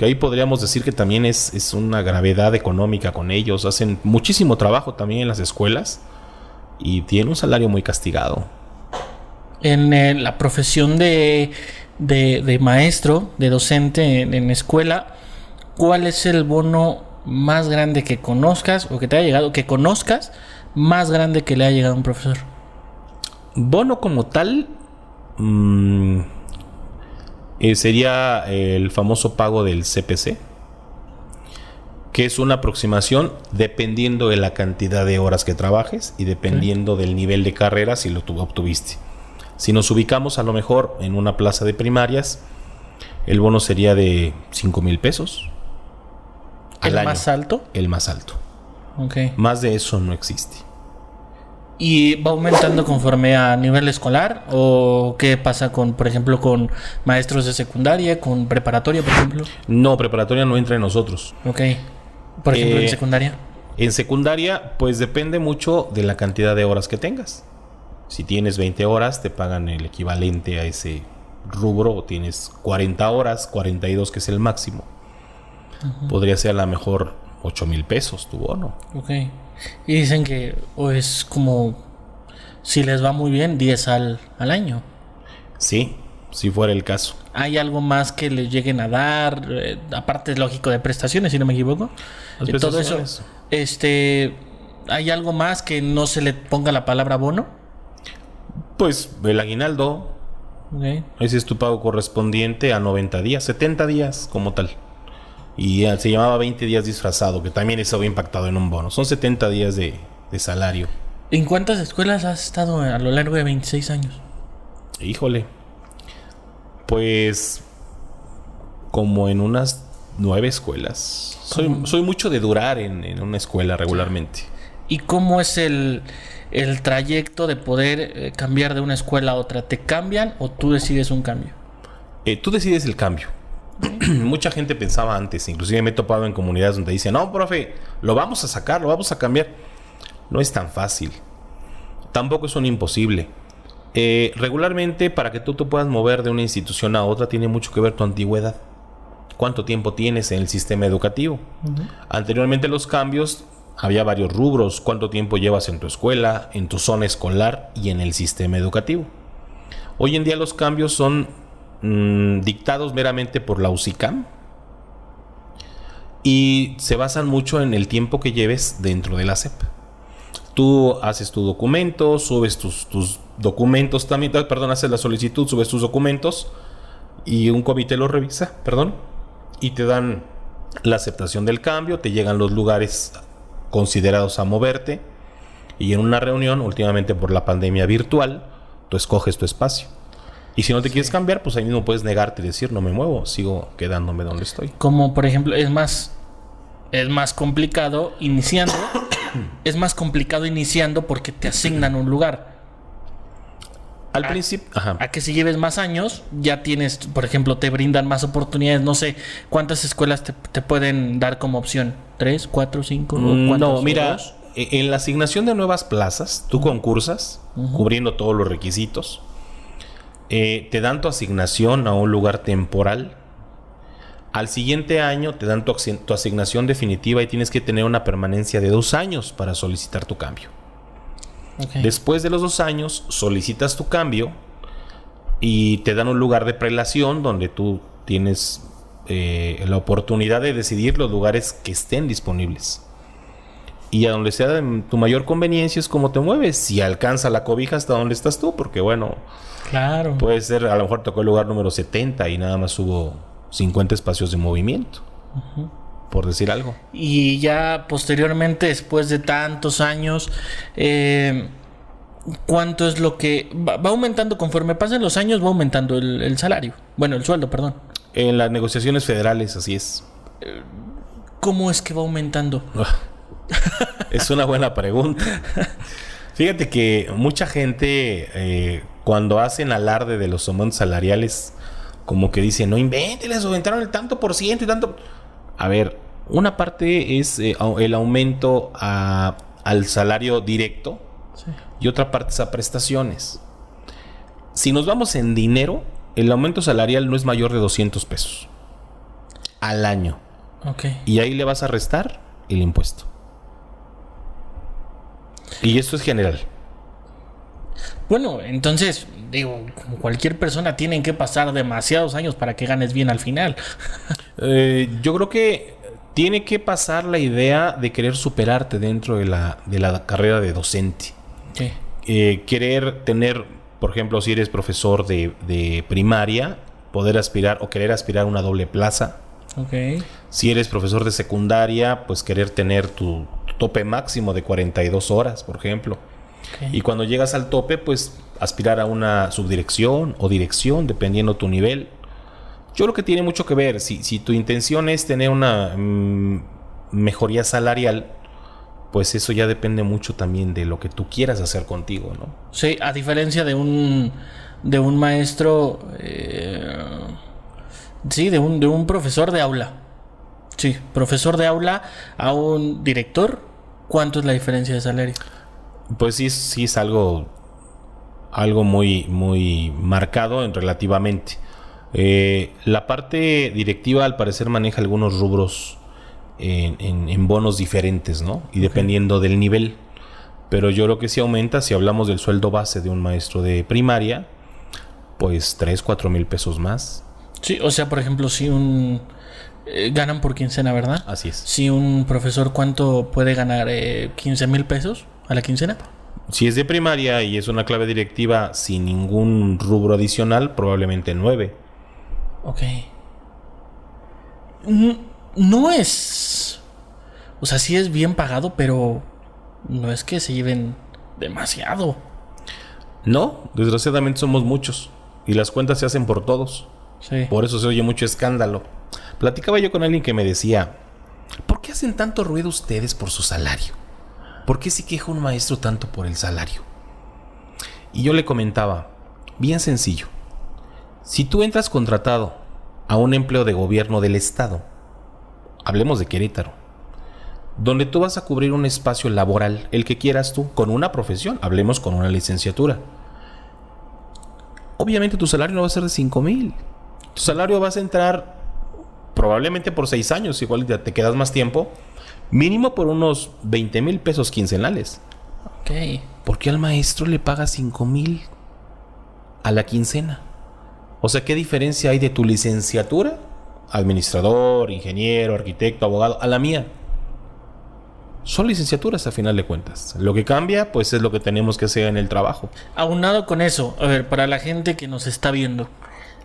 ahí podríamos decir que también es una gravedad económica con ellos. Hacen muchísimo trabajo también en las escuelas y tienen un salario muy castigado. En la profesión de maestro, de docente en escuela, ¿cuál es el bono más grande que conozcas o que te haya llegado, que conozcas, más grande que le haya llegado a un profesor? Bono como tal, sería el famoso pago del CPC, que es una aproximación dependiendo de la cantidad de horas que trabajes y dependiendo del nivel de carrera si lo obtuviste. Si nos ubicamos a lo mejor en una plaza de primarias, el bono sería de 5,000 pesos. ¿El más alto? El más alto. Okay. Más de eso no existe. ¿Y va aumentando conforme a nivel escolar? ¿O qué pasa con, por ejemplo, con maestros de secundaria, con preparatoria, por ejemplo? No, preparatoria no entra en nosotros. Ok. Por ejemplo, en secundaria. En secundaria, pues depende mucho de la cantidad de horas que tengas. Si tienes 20 horas, te pagan el equivalente a ese rubro. O tienes 40 horas, 42 que es el máximo. Uh-huh. Podría ser a lo mejor 8,000 pesos tu bono. Ok. Y dicen que es como, si les va muy bien, 10 al año. Sí, si fuera el caso. ¿Hay algo más que les lleguen a dar? Aparte, es lógico, de prestaciones, si no me equivoco. Todo eso. ¿Hay algo más que no se le ponga la palabra bono? Pues el aguinaldo. Okay. Ese es tu pago correspondiente a 90 días, 70 días como tal. Y se llamaba 20 días disfrazado, que también eso había impactado en un bono. Son 70 días de salario. ¿En cuántas escuelas has estado a lo largo de 26 años? Híjole. Pues como en unas 9 escuelas. Soy mucho de durar en una escuela regularmente. ¿Y cómo es el trayecto de poder cambiar de una escuela a otra? ¿Te cambian o tú decides un cambio? Tú decides el cambio. Mucha gente pensaba antes, inclusive me he topado en comunidades donde dicen, no, profe, lo vamos a sacar, lo vamos a cambiar. No es tan fácil. Tampoco es un imposible. Regularmente, para que tú te puedas mover de una institución a otra, tiene mucho que ver tu antigüedad. ¿Cuánto tiempo tienes en el sistema educativo? Uh-huh. Anteriormente los cambios, había varios rubros. ¿Cuánto tiempo llevas en tu escuela, en tu zona escolar y en el sistema educativo? Hoy en día los cambios son dictados meramente por la UCICAM y se basan mucho en el tiempo que lleves dentro de la SEP. Tú haces tu documento, subes tus documentos también, haces la solicitud, subes tus documentos y un comité lo revisa, y te dan la aceptación del cambio, te llegan los lugares considerados a moverte y en una reunión, últimamente por la pandemia virtual, tú escoges tu espacio. Y si no te quieres cambiar, pues ahí mismo puedes negarte y decir, no me muevo, sigo quedándome donde estoy. Como por ejemplo, es más complicado iniciando. Es más complicado iniciando porque te asignan un lugar. Al principio, ajá. A que si lleves más años, ya tienes, por ejemplo, te brindan más oportunidades. No sé, ¿cuántas escuelas te pueden dar como opción? ¿3, 4, 5? No, mira, en la asignación de nuevas plazas, tú concursas, cubriendo todos los requisitos. Te dan tu asignación a un lugar temporal. Al siguiente año te dan tu asignación definitiva y tienes que tener una permanencia de 2 años para solicitar tu cambio. Okay. Después de los 2 años solicitas tu cambio y te dan un lugar de prelación donde tú tienes la oportunidad de decidir los lugares que estén disponibles. Y a donde sea de tu mayor conveniencia es como te mueves. Si alcanza la cobija hasta donde estás tú, porque bueno... Claro. Puede ser, a lo mejor tocó el lugar número 70 y nada más hubo 50 espacios de movimiento. Uh-huh. Por decir algo. Y ya posteriormente, después de tantos años, ¿cuánto es lo que va aumentando? Conforme pasan los años, va aumentando el salario. Bueno, el sueldo, perdón. En las negociaciones federales, así es. ¿Cómo es que va aumentando? Es una buena pregunta. Fíjate que mucha gente, cuando hacen alarde de los aumentos salariales, como que dicen, no inventen, les aumentaron el tanto por ciento y tanto. A ver, una parte es el aumento al salario directo, sí, y otra parte es a prestaciones. Si nos vamos en dinero, el aumento salarial no es mayor de 200 pesos al año. Okay. Y ahí le vas a restar el impuesto. Y esto es general. Bueno, entonces, digo, como cualquier persona, tienen que pasar demasiados años para que ganes bien al final. Yo creo que tiene que pasar la idea de querer superarte dentro de la carrera de docente. Okay. Querer tener, por ejemplo, si eres profesor de primaria, poder aspirar o querer aspirar a una doble plaza. Okay. Si eres profesor de secundaria, pues querer tener tu tope máximo de 42 horas, por ejemplo. Okay. Y cuando llegas al tope, pues aspirar a una subdirección o dirección, dependiendo tu nivel. Yo creo que tiene mucho que ver. Si tu intención es tener una mejoría salarial, pues eso ya depende mucho también de lo que tú quieras hacer contigo, ¿no? Sí, a diferencia de un maestro, sí, de un profesor de aula. Sí, profesor de aula a un director, ¿cuánto es la diferencia de salario? Pues sí es algo muy, muy marcado relativamente. La parte directiva al parecer maneja algunos rubros en bonos diferentes, ¿no? Y dependiendo del nivel. Pero yo creo que sí aumenta, si hablamos del sueldo base de un maestro de primaria, pues 3-4 mil pesos más. Sí, o sea, por ejemplo, si ganan por quincena, ¿verdad? Así es. Si un profesor, ¿cuánto puede ganar? ¿15 mil pesos a la quincena? Si es de primaria y es una clave directiva sin ningún rubro adicional, probablemente 9. Ok. No es... O sea, sí es bien pagado, pero no es que se lleven demasiado. No, desgraciadamente somos muchos y las cuentas se hacen por todos. Sí. Por eso se oye mucho escándalo. Platicaba yo con alguien que me decía, ¿por qué hacen tanto ruido ustedes por su salario? ¿Por qué se queja un maestro tanto por el salario? Y yo le comentaba, bien sencillo. Si tú entras contratado a un empleo de gobierno del estado, hablemos de Querétaro, donde tú vas a cubrir un espacio laboral, el que quieras tú, con una profesión, hablemos con una licenciatura. Obviamente tu salario no va a ser de 5,000. Tu salario vas a entrar probablemente por 6 años, igual te quedas más tiempo, mínimo por unos 20,000 pesos quincenales. Ok. ¿Por qué al maestro le paga 5,000 a la quincena? O sea, ¿qué diferencia hay de tu licenciatura, administrador, ingeniero, arquitecto, abogado, a la mía? Son licenciaturas a final de cuentas. Lo que cambia, pues, es lo que tenemos que hacer en el trabajo. Aunado con eso, a ver, para la gente que nos está viendo,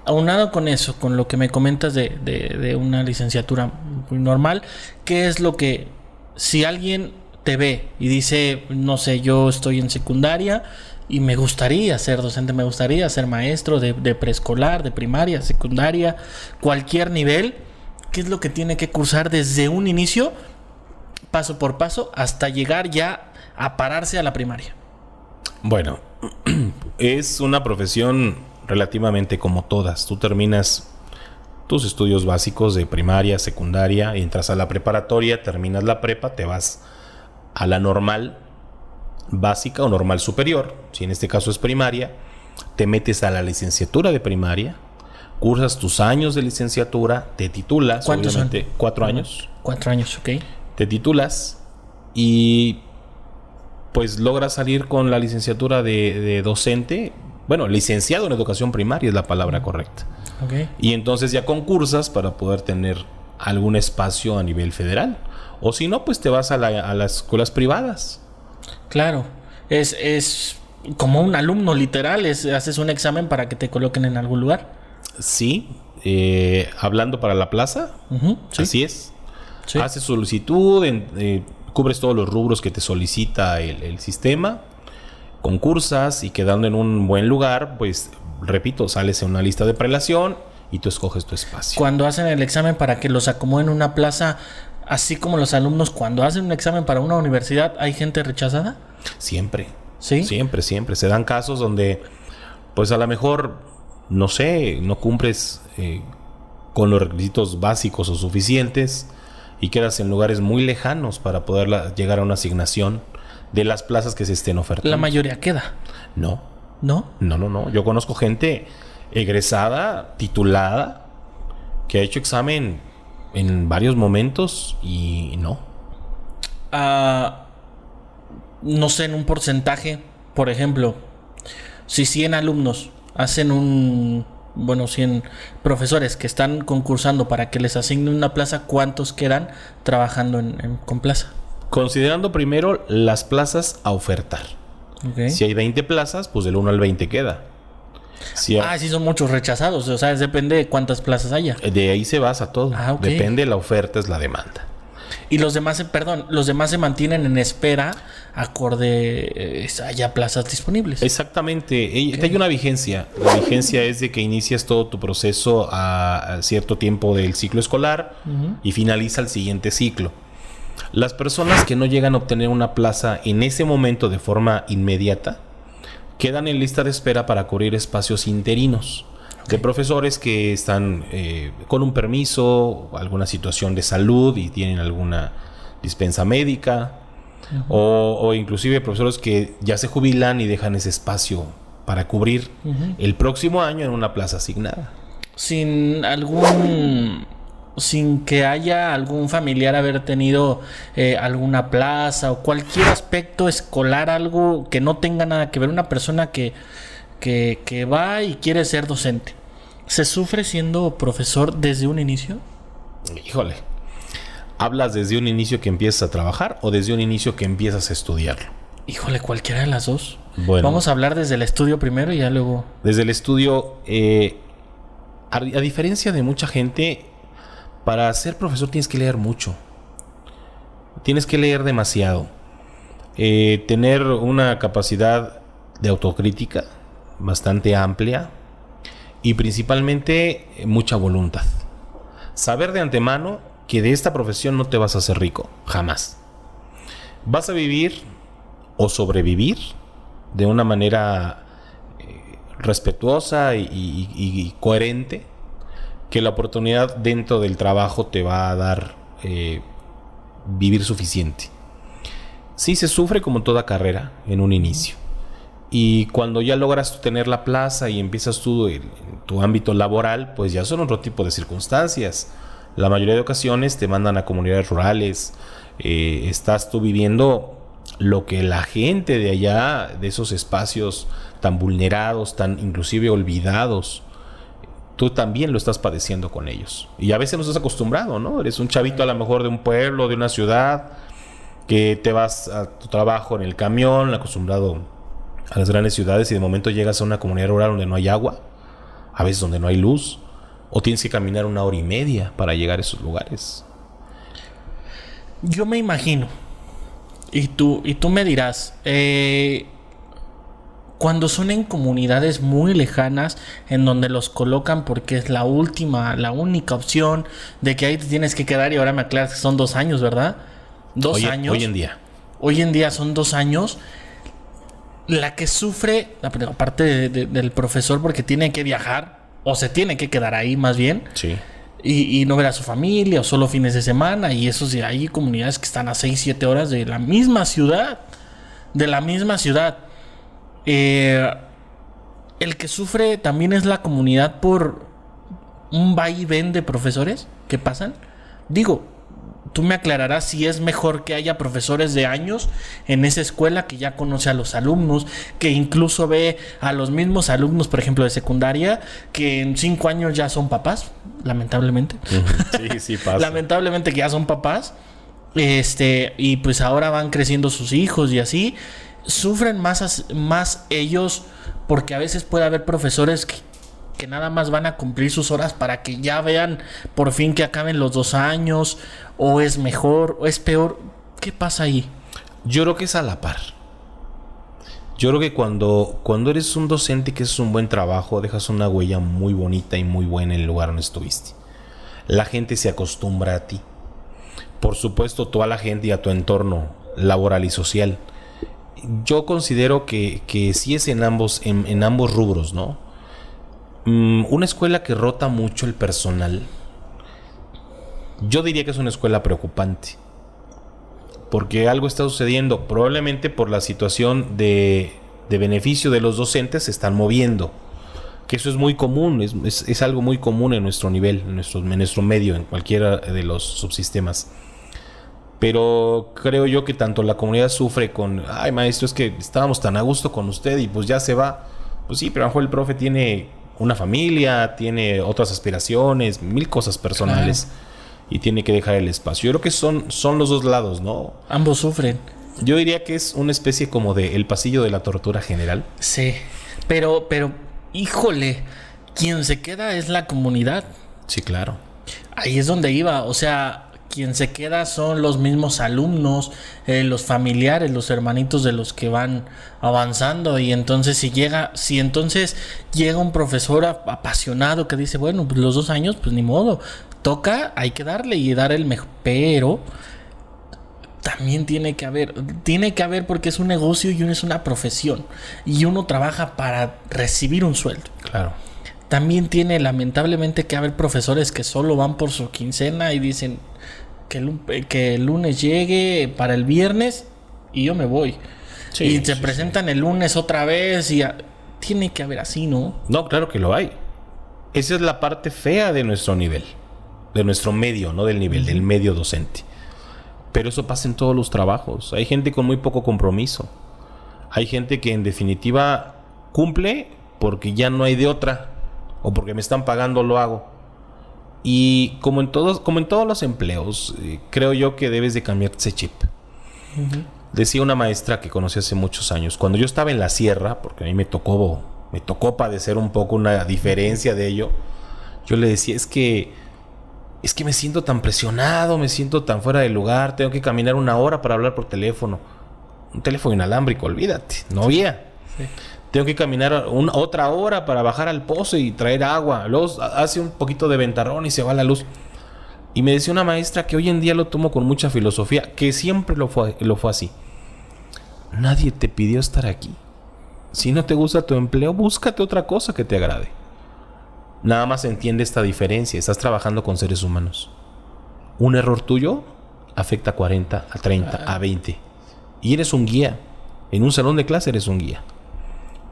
aunado con eso, con lo que me comentas de una licenciatura muy normal, ¿qué es lo que, si alguien te ve y dice, no sé, yo estoy en secundaria y me gustaría ser docente, me gustaría ser maestro de preescolar, de primaria, secundaria, cualquier nivel, ¿qué es lo que tiene que cursar desde un inicio, paso por paso, hasta llegar ya a pararse a la primaria? Bueno, es una profesión relativamente como todas. Tú terminas tus estudios básicos de primaria, secundaria, entras a la preparatoria, terminas la prepa, te vas a la normal básica o normal superior, si en este caso es primaria, te metes a la licenciatura de primaria, cursas tus años de licenciatura, te titulas. ¿Cuántos son? 4 años. 4 años, ok. Te titulas y pues logras salir con la licenciatura de docente. Bueno, licenciado en educación primaria es la palabra correcta. Okay. Y entonces ya concursas para poder tener algún espacio a nivel federal. O si no, pues te vas a las escuelas privadas. Claro, es como un alumno literal, haces un examen para que te coloquen en algún lugar. Sí, hablando para la plaza, sí. Así es. Sí. Haces solicitud, cubres todos los rubros que te solicita el sistema, concursas y quedando en un buen lugar, pues repito, sales en una lista de prelación y tú escoges tu espacio. Cuando hacen el examen para que los acomoden en una plaza, así como los alumnos cuando hacen un examen para una universidad, ¿hay gente rechazada? Siempre. ¿Sí? Siempre. Se dan casos donde, pues a lo mejor, no sé, no cumples con los requisitos básicos o suficientes y quedas en lugares muy lejanos para poder llegar a una asignación de las plazas que se estén ofertando. La mayoría queda. No. ¿No? No. Yo conozco gente egresada, titulada, que ha hecho examen en varios momentos y no. No sé, en un porcentaje, por ejemplo, si 100 alumnos hacen 100 profesores que están concursando para que les asignen una plaza, ¿cuántos quedan trabajando con plaza? Considerando primero las plazas a ofertar. Okay. Si hay 20 plazas, pues del 1 al 20 queda. Sí, son muchos rechazados. O sea, depende de cuántas plazas haya. De ahí se basa todo. Okay. Depende de la oferta, es la demanda. Y los demás se mantienen en espera acorde haya plazas disponibles. Exactamente. Okay. Hay una vigencia. La vigencia es de que inicias todo tu proceso a cierto tiempo del ciclo escolar y finaliza el siguiente ciclo. Las personas que no llegan a obtener una plaza en ese momento de forma inmediata quedan en lista de espera para cubrir espacios interinos de profesores que están con un permiso, alguna situación de salud y tienen alguna dispensa médica, o inclusive profesores que ya se jubilan y dejan ese espacio para cubrir el próximo año en una plaza asignada. Sin que haya algún familiar haber tenido alguna plaza o cualquier aspecto escolar, algo que no tenga nada que ver, una persona que va y quiere ser docente. ¿Se sufre siendo profesor desde un inicio? Híjole, ¿hablas desde un inicio que empiezas a trabajar o desde un inicio que empiezas a estudiarlo? Híjole, cualquiera de las dos. Bueno, vamos a hablar desde el estudio primero y ya luego... Desde el estudio, a diferencia de mucha gente, para ser profesor tienes que leer mucho. Tienes que leer demasiado. Tener una capacidad de autocrítica bastante amplia y principalmente mucha voluntad. Saber de antemano que de esta profesión no te vas a hacer rico, jamás. Vas a vivir o sobrevivir de una manera respetuosa y coherente, que la oportunidad dentro del trabajo te va a dar vivir suficiente. Sí se sufre como toda carrera en un inicio. Y cuando ya logras tener la plaza y empiezas tú en tu ámbito laboral, pues ya son otro tipo de circunstancias. La mayoría de ocasiones te mandan a comunidades rurales. Estás tú viviendo lo que la gente de allá, de esos espacios tan vulnerados, tan inclusive olvidados, tú también lo estás padeciendo con ellos. Y a veces no estás acostumbrado, ¿no? Eres un chavito a lo mejor de un pueblo, de una ciudad, que te vas a tu trabajo en el camión, acostumbrado a las grandes ciudades, y de momento llegas a una comunidad rural donde no hay agua, a veces donde no hay luz, o tienes que caminar 1 hora y media para llegar a esos lugares. Yo me imagino, y tú me dirás, cuando son en comunidades muy lejanas, en donde los colocan porque es la única opción de que ahí te tienes que quedar, y ahora me aclaras que son 2 años, ¿verdad? 2 años. Hoy en día son 2 años. La que sufre, aparte del profesor, porque tiene que viajar, o se tiene que quedar ahí más bien, sí, y no ver a su familia, o solo fines de semana, y eso sí, hay comunidades que están a 6-7 horas de la misma ciudad. El que sufre también es la comunidad por un va y ven de profesores que pasan. Digo, tú me aclararás si es mejor que haya profesores de años en esa escuela que ya conoce a los alumnos, que incluso ve a los mismos alumnos, por ejemplo, de secundaria, que en 5 años ya son papás, lamentablemente. Sí pasa. Lamentablemente que ya son papás. Y pues ahora van creciendo sus hijos y así. Sufren más ellos, porque a veces puede haber profesores que nada más van a cumplir sus horas para que ya vean por fin que acaben los 2 años, o es mejor o es peor. ¿Qué pasa ahí? Yo creo que es a la par. Yo creo que cuando eres un docente que haces un buen trabajo, dejas una huella muy bonita y muy buena en el lugar donde estuviste. La gente se acostumbra a ti. por supuesto, toda la gente y a tu entorno laboral y social. Yo considero que sí es en ambos rubros, ¿no? Una escuela que rota mucho el personal, yo diría que es una escuela preocupante. Porque algo está sucediendo, probablemente por la situación de beneficio de los docentes se están moviendo. Que eso es muy común, es algo muy común en nuestro nivel, en nuestro medio, en cualquiera de los subsistemas. Pero creo yo que tanto la comunidad sufre con, ay maestro, es que estábamos tan a gusto con usted y pues ya se va. Pues sí, pero a lo mejor el profe tiene una familia, tiene otras aspiraciones, 1000 cosas personales. Claro. Y tiene que dejar el espacio. Yo creo que son los dos lados, ¿no? Ambos sufren. Yo diría que es una especie como de el pasillo de la tortura general. Sí, pero, híjole, quien se queda es la comunidad. Sí, claro. Ahí es donde iba, o sea, quien se queda son los mismos alumnos, los familiares, los hermanitos de los que van avanzando. Y entonces si entonces llega un profesor apasionado que dice, bueno, pues los 2 años, pues ni modo, toca, hay que darle y dar el mejor. Pero también tiene que haber porque es un negocio y es una profesión y uno trabaja para recibir un sueldo. Claro. También tiene lamentablemente que haber profesores que solo van por su quincena y dicen que el lunes llegue para el viernes y yo me voy. Sí, y se presentan el lunes otra vez y tiene que haber así, ¿no? No, claro que lo hay. Esa es la parte fea de nuestro nivel, de nuestro medio, no del nivel, del medio docente. Pero eso pasa en todos los trabajos. Hay gente con muy poco compromiso. Hay gente que en definitiva cumple porque ya no hay de otra. O porque me están pagando, lo hago. Y como en todos los empleos, creo yo que debes de cambiar ese chip. Uh-huh. Decía una maestra que conocí hace muchos años. Cuando yo estaba en la sierra, porque a mí me tocó padecer un poco una diferencia de ello. Yo le decía, es que me siento tan presionado, me siento tan fuera de lugar. Tengo que caminar 1 hora para hablar por teléfono. Un teléfono inalámbrico, olvídate. No había. Sí. Tengo que caminar otra hora para bajar al pozo y traer agua. Luego hace un poquito de ventarrón y se va la luz. Y me decía una maestra que hoy en día lo tomo con mucha filosofía, que siempre lo fue así. Nadie te pidió estar aquí. Si no te gusta tu empleo, búscate otra cosa que te agrade. Nada más entiende esta diferencia. Estás trabajando con seres humanos. Un error tuyo afecta a 40, a 30, a 20. Y eres un guía. En un salón de clase eres un guía.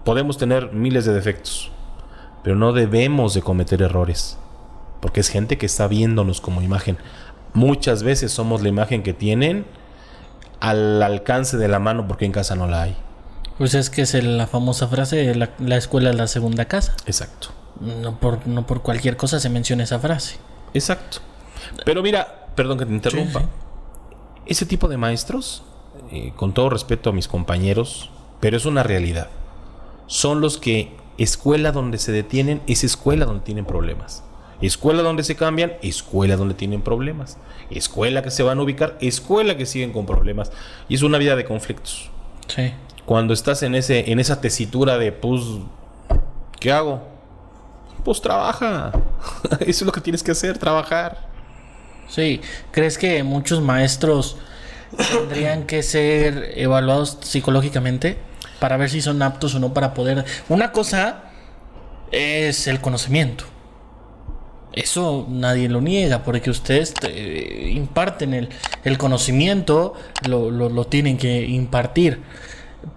Podemos tener miles de defectos, pero no debemos de cometer errores, porque es gente que está viéndonos como imagen. Muchas veces somos la imagen que tienen al alcance de la mano porque en casa no la hay. Pues es que es la famosa frase, la escuela es la segunda casa. Exacto. No por cualquier cosa se menciona esa frase. Exacto. Pero mira, perdón que te interrumpa. Sí. Ese tipo de maestros, con todo respeto a mis compañeros, pero es una realidad. Son los que escuela donde se detienen es escuela donde tienen problemas. Escuela donde se cambian, escuela donde tienen problemas. Escuela que se van a ubicar, escuela que siguen con problemas. Y es una vida de conflictos. Sí. Cuando estás en esa tesitura de, pues, ¿qué hago? Pues trabaja. Eso es lo que tienes que hacer, trabajar. Sí. ¿Crees que muchos maestros tendrían que ser evaluados psicológicamente para ver si son aptos o no para poder? Una cosa es el conocimiento. Eso nadie lo niega, porque ustedes imparten el conocimiento, lo tienen que impartir.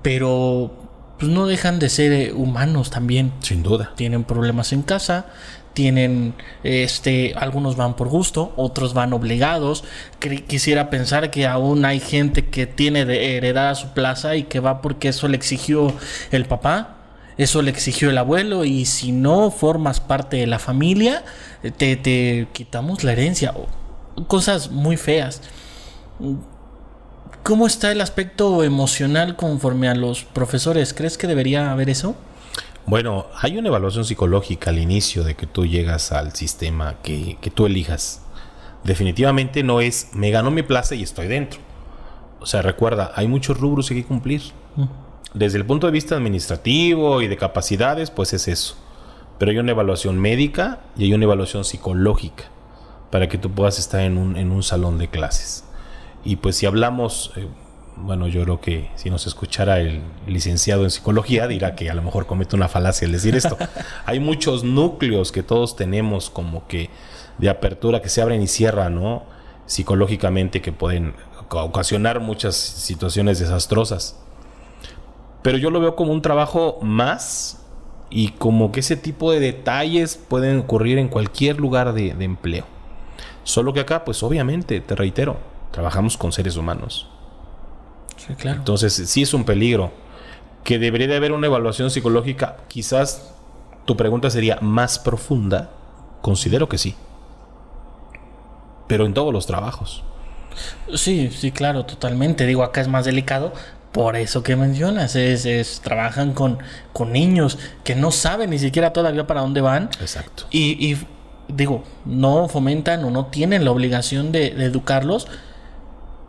Pero pues no dejan de ser humanos también. Sin duda. Tienen problemas en casa, tienen algunos van por gusto, otros van obligados. Quisiera pensar que aún hay gente que tiene heredada su plaza y que va porque eso le exigió el papá, eso le exigió el abuelo, y si no formas parte de la familia te quitamos la herencia. Cosas muy feas. ¿Cómo está el aspecto emocional conforme a los profesores? ¿Crees que debería haber eso? Bueno, hay una evaluación psicológica al inicio de que tú llegas al sistema que tú elijas. Definitivamente no es, me ganó mi plaza y estoy dentro. O sea, recuerda, hay muchos rubros que hay que cumplir. Desde el punto de vista administrativo y de capacidades, pues es eso. Pero hay una evaluación médica y hay una evaluación psicológica para que tú puedas estar en un salón de clases. Y pues si hablamos, bueno, yo creo que si nos escuchara el licenciado en psicología dirá que a lo mejor comete una falacia al decir esto. Hay muchos núcleos que todos tenemos como que de apertura que se abren y cierran, ¿no? Psicológicamente, que pueden ocasionar muchas situaciones desastrosas. Pero yo lo veo como un trabajo más, y como que ese tipo de detalles pueden ocurrir en cualquier lugar de empleo. Solo que acá, pues obviamente, te reitero, trabajamos con seres humanos. Sí, claro. Entonces, sí es un peligro. Que debería de haber una evaluación psicológica. Quizás tu pregunta sería más profunda. Considero que sí. Pero en todos los trabajos. Sí, sí, claro, totalmente. Digo, acá es más delicado. Por eso que mencionas, trabajan con niños que no saben ni siquiera todavía para dónde van. Exacto. Y digo, no fomentan o no tienen la obligación de educarlos,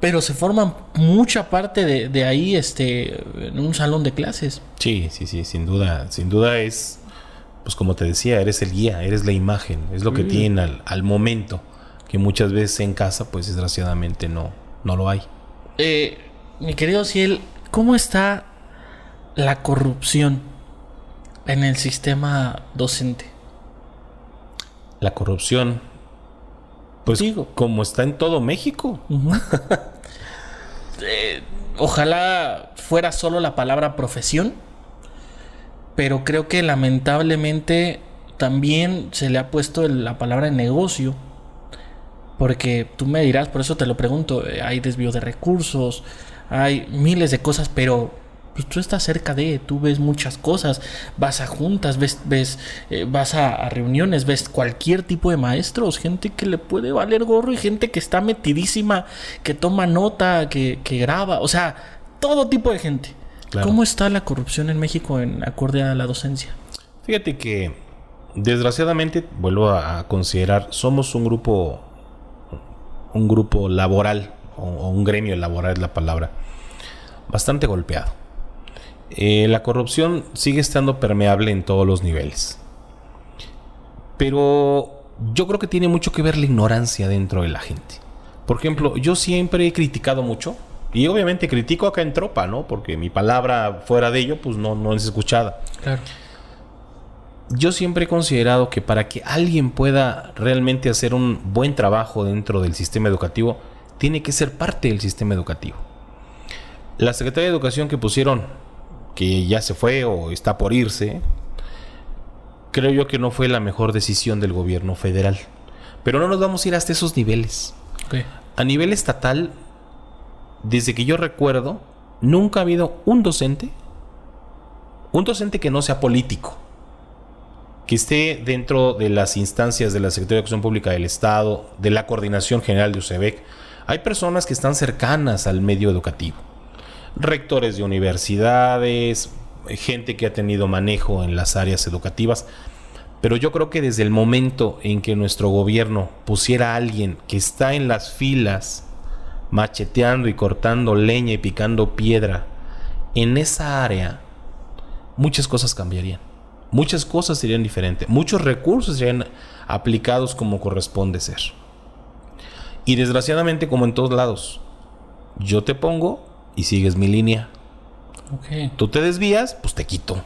pero se forman mucha parte de ahí en un salón de clases. Sí, sin duda es, pues como te decía, eres el guía, eres la imagen, es lo que tienen al momento, que muchas veces en casa, pues desgraciadamente no lo hay. Mi querido Ciel, ¿cómo está la corrupción en el sistema docente? La corrupción, pues como está en todo México. Uh-huh. Ojalá fuera solo la palabra profesión, pero creo que lamentablemente también se le ha puesto la palabra negocio, porque tú me dirás, por eso te lo pregunto, hay desvío de recursos, hay miles de cosas, pero pues tú estás cerca tú ves muchas cosas, vas a juntas, vas a reuniones, ves cualquier tipo de maestros, gente que le puede valer gorro y gente que está metidísima, que toma nota, que graba, o sea, todo tipo de gente. Claro. ¿Cómo está la corrupción en México en acorde a la docencia? Fíjate que desgraciadamente, vuelvo a considerar, somos un grupo laboral, o un gremio laboral es la palabra, bastante golpeado. La corrupción sigue estando permeable en todos los niveles, pero yo creo que tiene mucho que ver la ignorancia dentro de la gente. Por ejemplo, yo siempre he criticado mucho, y obviamente critico acá en tropa, ¿no? Porque mi palabra fuera de ello pues no es escuchada. Claro. Yo siempre he considerado que para que alguien pueda realmente hacer un buen trabajo dentro del sistema educativo, tiene que ser parte del sistema educativo. La Secretaría de Educación que pusieron, que ya se fue o está por irse, creo yo que no fue la mejor decisión del gobierno federal. Pero no nos vamos a ir hasta esos niveles. Okay. A nivel estatal, desde que yo recuerdo, nunca ha habido un docente que no sea político, que esté dentro de las instancias de la Secretaría de Educación Pública del Estado, de la Coordinación General de UCEBEC. Hay personas que están cercanas al medio educativo. Rectores de universidades, gente que ha tenido manejo en las áreas educativas. Pero yo creo que desde el momento en que nuestro gobierno pusiera a alguien que está en las filas, macheteando y cortando leña y picando piedra, en esa área, muchas cosas cambiarían. Muchas cosas serían diferentes. Muchos recursos serían aplicados como corresponde ser. Y desgraciadamente, como en todos lados, yo te pongo y sigues mi línea. Okay. Tú te desvías, pues te quito.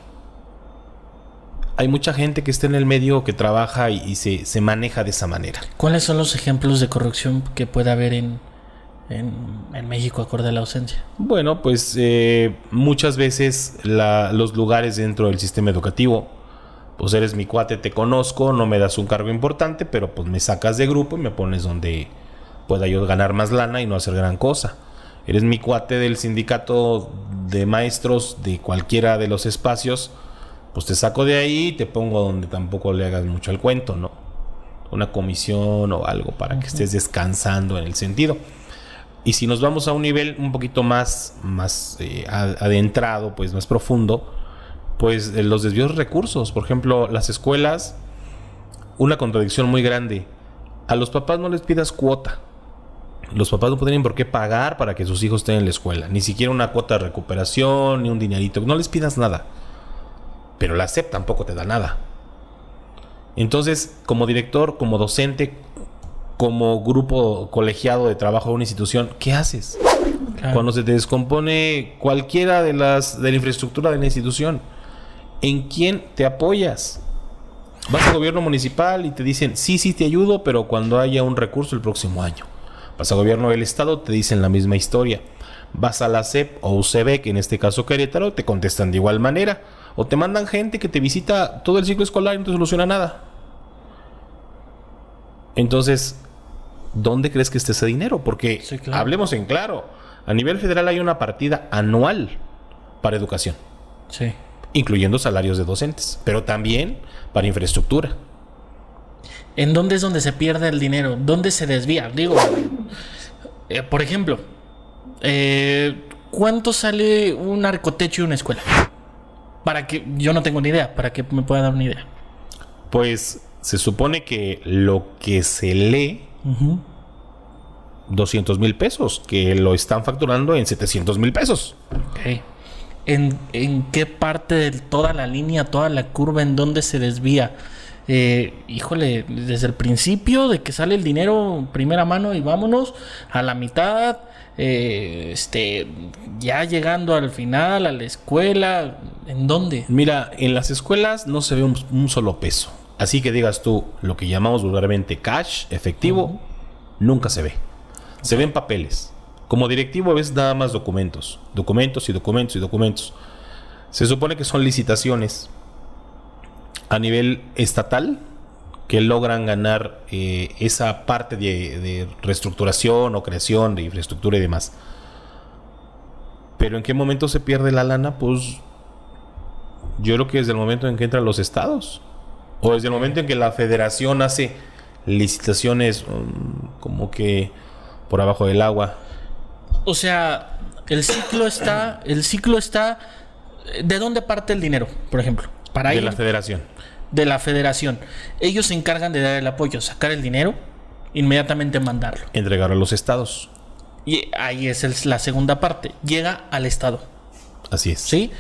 Hay mucha gente que está en el medio, que trabaja y se maneja de esa manera. ¿Cuáles son los ejemplos de corrupción que puede haber en México acorde a la docencia? Bueno, pues muchas veces los lugares dentro del sistema educativo, pues eres mi cuate, te conozco, no me das un cargo importante, pero pues me sacas de grupo y me pones donde pueda yo ganar más lana y no hacer gran cosa. Eres mi cuate del sindicato de maestros de cualquiera de los espacios, pues te saco de ahí y te pongo donde tampoco le hagas mucho al cuento, ¿no? Una comisión o algo para que estés descansando en el sentido. Y si nos vamos a un nivel un poquito más adentrado, pues más profundo, pues los desvíos de recursos. Por ejemplo, las escuelas, una contradicción muy grande. A los papás no les pidas cuota. Los papás no tienen por qué pagar para que sus hijos estén en la escuela. Ni siquiera una cuota de recuperación, ni un dinerito. No les pidas nada. Pero la SEP tampoco te da nada. Entonces, como director, como docente, como grupo colegiado de trabajo de una institución, ¿qué haces? Claro. Cuando se te descompone cualquiera de la infraestructura de la institución, ¿en quién te apoyas? Vas al gobierno municipal y te dicen, sí te ayudo, pero cuando haya un recurso el próximo año. Vas al gobierno del estado, te dicen la misma historia. Vas a la SEP o UCB, que en este caso Querétaro, te contestan de igual manera. O te mandan gente que te visita todo el ciclo escolar y no te soluciona nada. Entonces, ¿dónde crees que esté ese dinero? Porque sí, claro, hablemos en claro. A nivel federal hay una partida anual para educación. Sí. Incluyendo salarios de docentes, pero también para infraestructura. ¿En dónde es donde se pierde el dinero? ¿Dónde se desvía? Digo, por ejemplo, ¿cuánto sale un arcotecho y una escuela? Para que yo no tengo ni idea, para que me pueda dar una idea. Pues se supone que lo que se lee, 200,000 pesos, que lo están facturando en 700,000 pesos. Ok. ¿En qué parte de toda la línea, toda la curva, en dónde se desvía? Híjole, desde el principio de que sale el dinero primera mano y vámonos, a la mitad, ya llegando al final, a la escuela, ¿en dónde? Mira, en las escuelas no se ve un solo peso. Así que digas tú, lo que llamamos vulgarmente cash, efectivo, nunca se ve. Se ven papeles. Como directivo ves nada más documentos. Se supone que son licitaciones a nivel estatal que logran ganar esa parte de reestructuración o creación de infraestructura y demás. Pero ¿en qué momento se pierde la lana? Pues yo creo que desde el momento en que entran los estados. O desde el momento en que la federación hace licitaciones como que por abajo del agua. O sea, el ciclo está. ¿De dónde parte el dinero, por ejemplo? De la federación. De la federación. Ellos se encargan de dar el apoyo, sacar el dinero, inmediatamente mandarlo. Entregarlo a los estados. Y ahí es la segunda parte. Llega al estado. Así es. ¿Sí?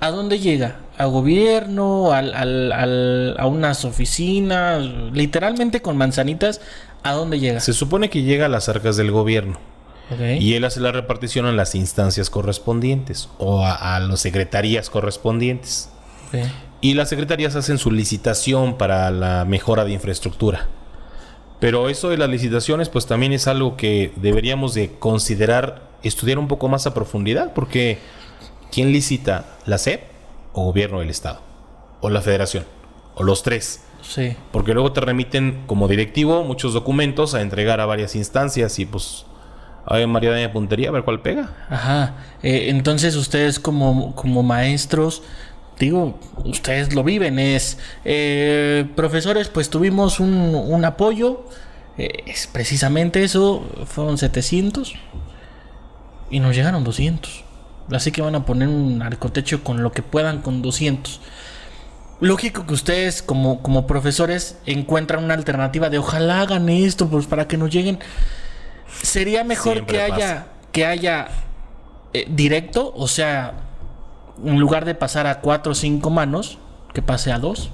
¿A dónde llega? ¿A gobierno? ¿A unas oficinas? Literalmente con manzanitas. ¿A dónde llega? Se supone que llega a las arcas del gobierno. Okay. Y él hace la repartición en las instancias correspondientes o a las secretarías correspondientes. Okay. Y las secretarías hacen su licitación para la mejora de infraestructura. Pero eso de las licitaciones pues también es algo que deberíamos de considerar, estudiar un poco más a profundidad, porque ¿quién licita? ¿La SEP o gobierno del estado? ¿O la federación? ¿O los tres? Sí. Porque luego te remiten como directivo muchos documentos a entregar a varias instancias y pues... A ver, María de puntería, a ver cuál pega. Ajá. Entonces ustedes como maestros, digo, ustedes lo viven. Profesores, pues tuvimos un apoyo. Es precisamente eso. Fueron 700 y nos llegaron 200. Así que van a poner un arcotecho con lo que puedan con 200. Lógico que ustedes como profesores encuentran una alternativa de ojalá hagan esto pues para que nos lleguen. Sería mejor siempre que haya directo, o sea, en lugar de pasar a 4 o 5 manos, que pase a 2.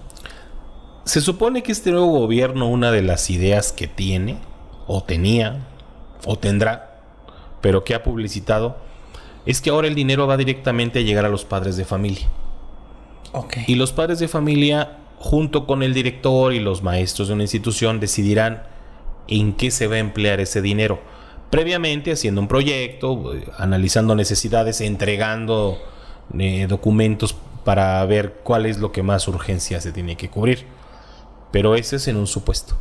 Se supone que este nuevo gobierno, una de las ideas que tiene, o tenía, o tendrá, pero que ha publicitado, es que ahora el dinero va directamente a llegar a los padres de familia. Okay. Y los padres de familia, junto con el director y los maestros de una institución, decidirán en qué se va a emplear ese dinero. Previamente haciendo un proyecto, analizando necesidades, entregando documentos para ver cuál es lo que más urgencia se tiene que cubrir. Pero ese es en un supuesto.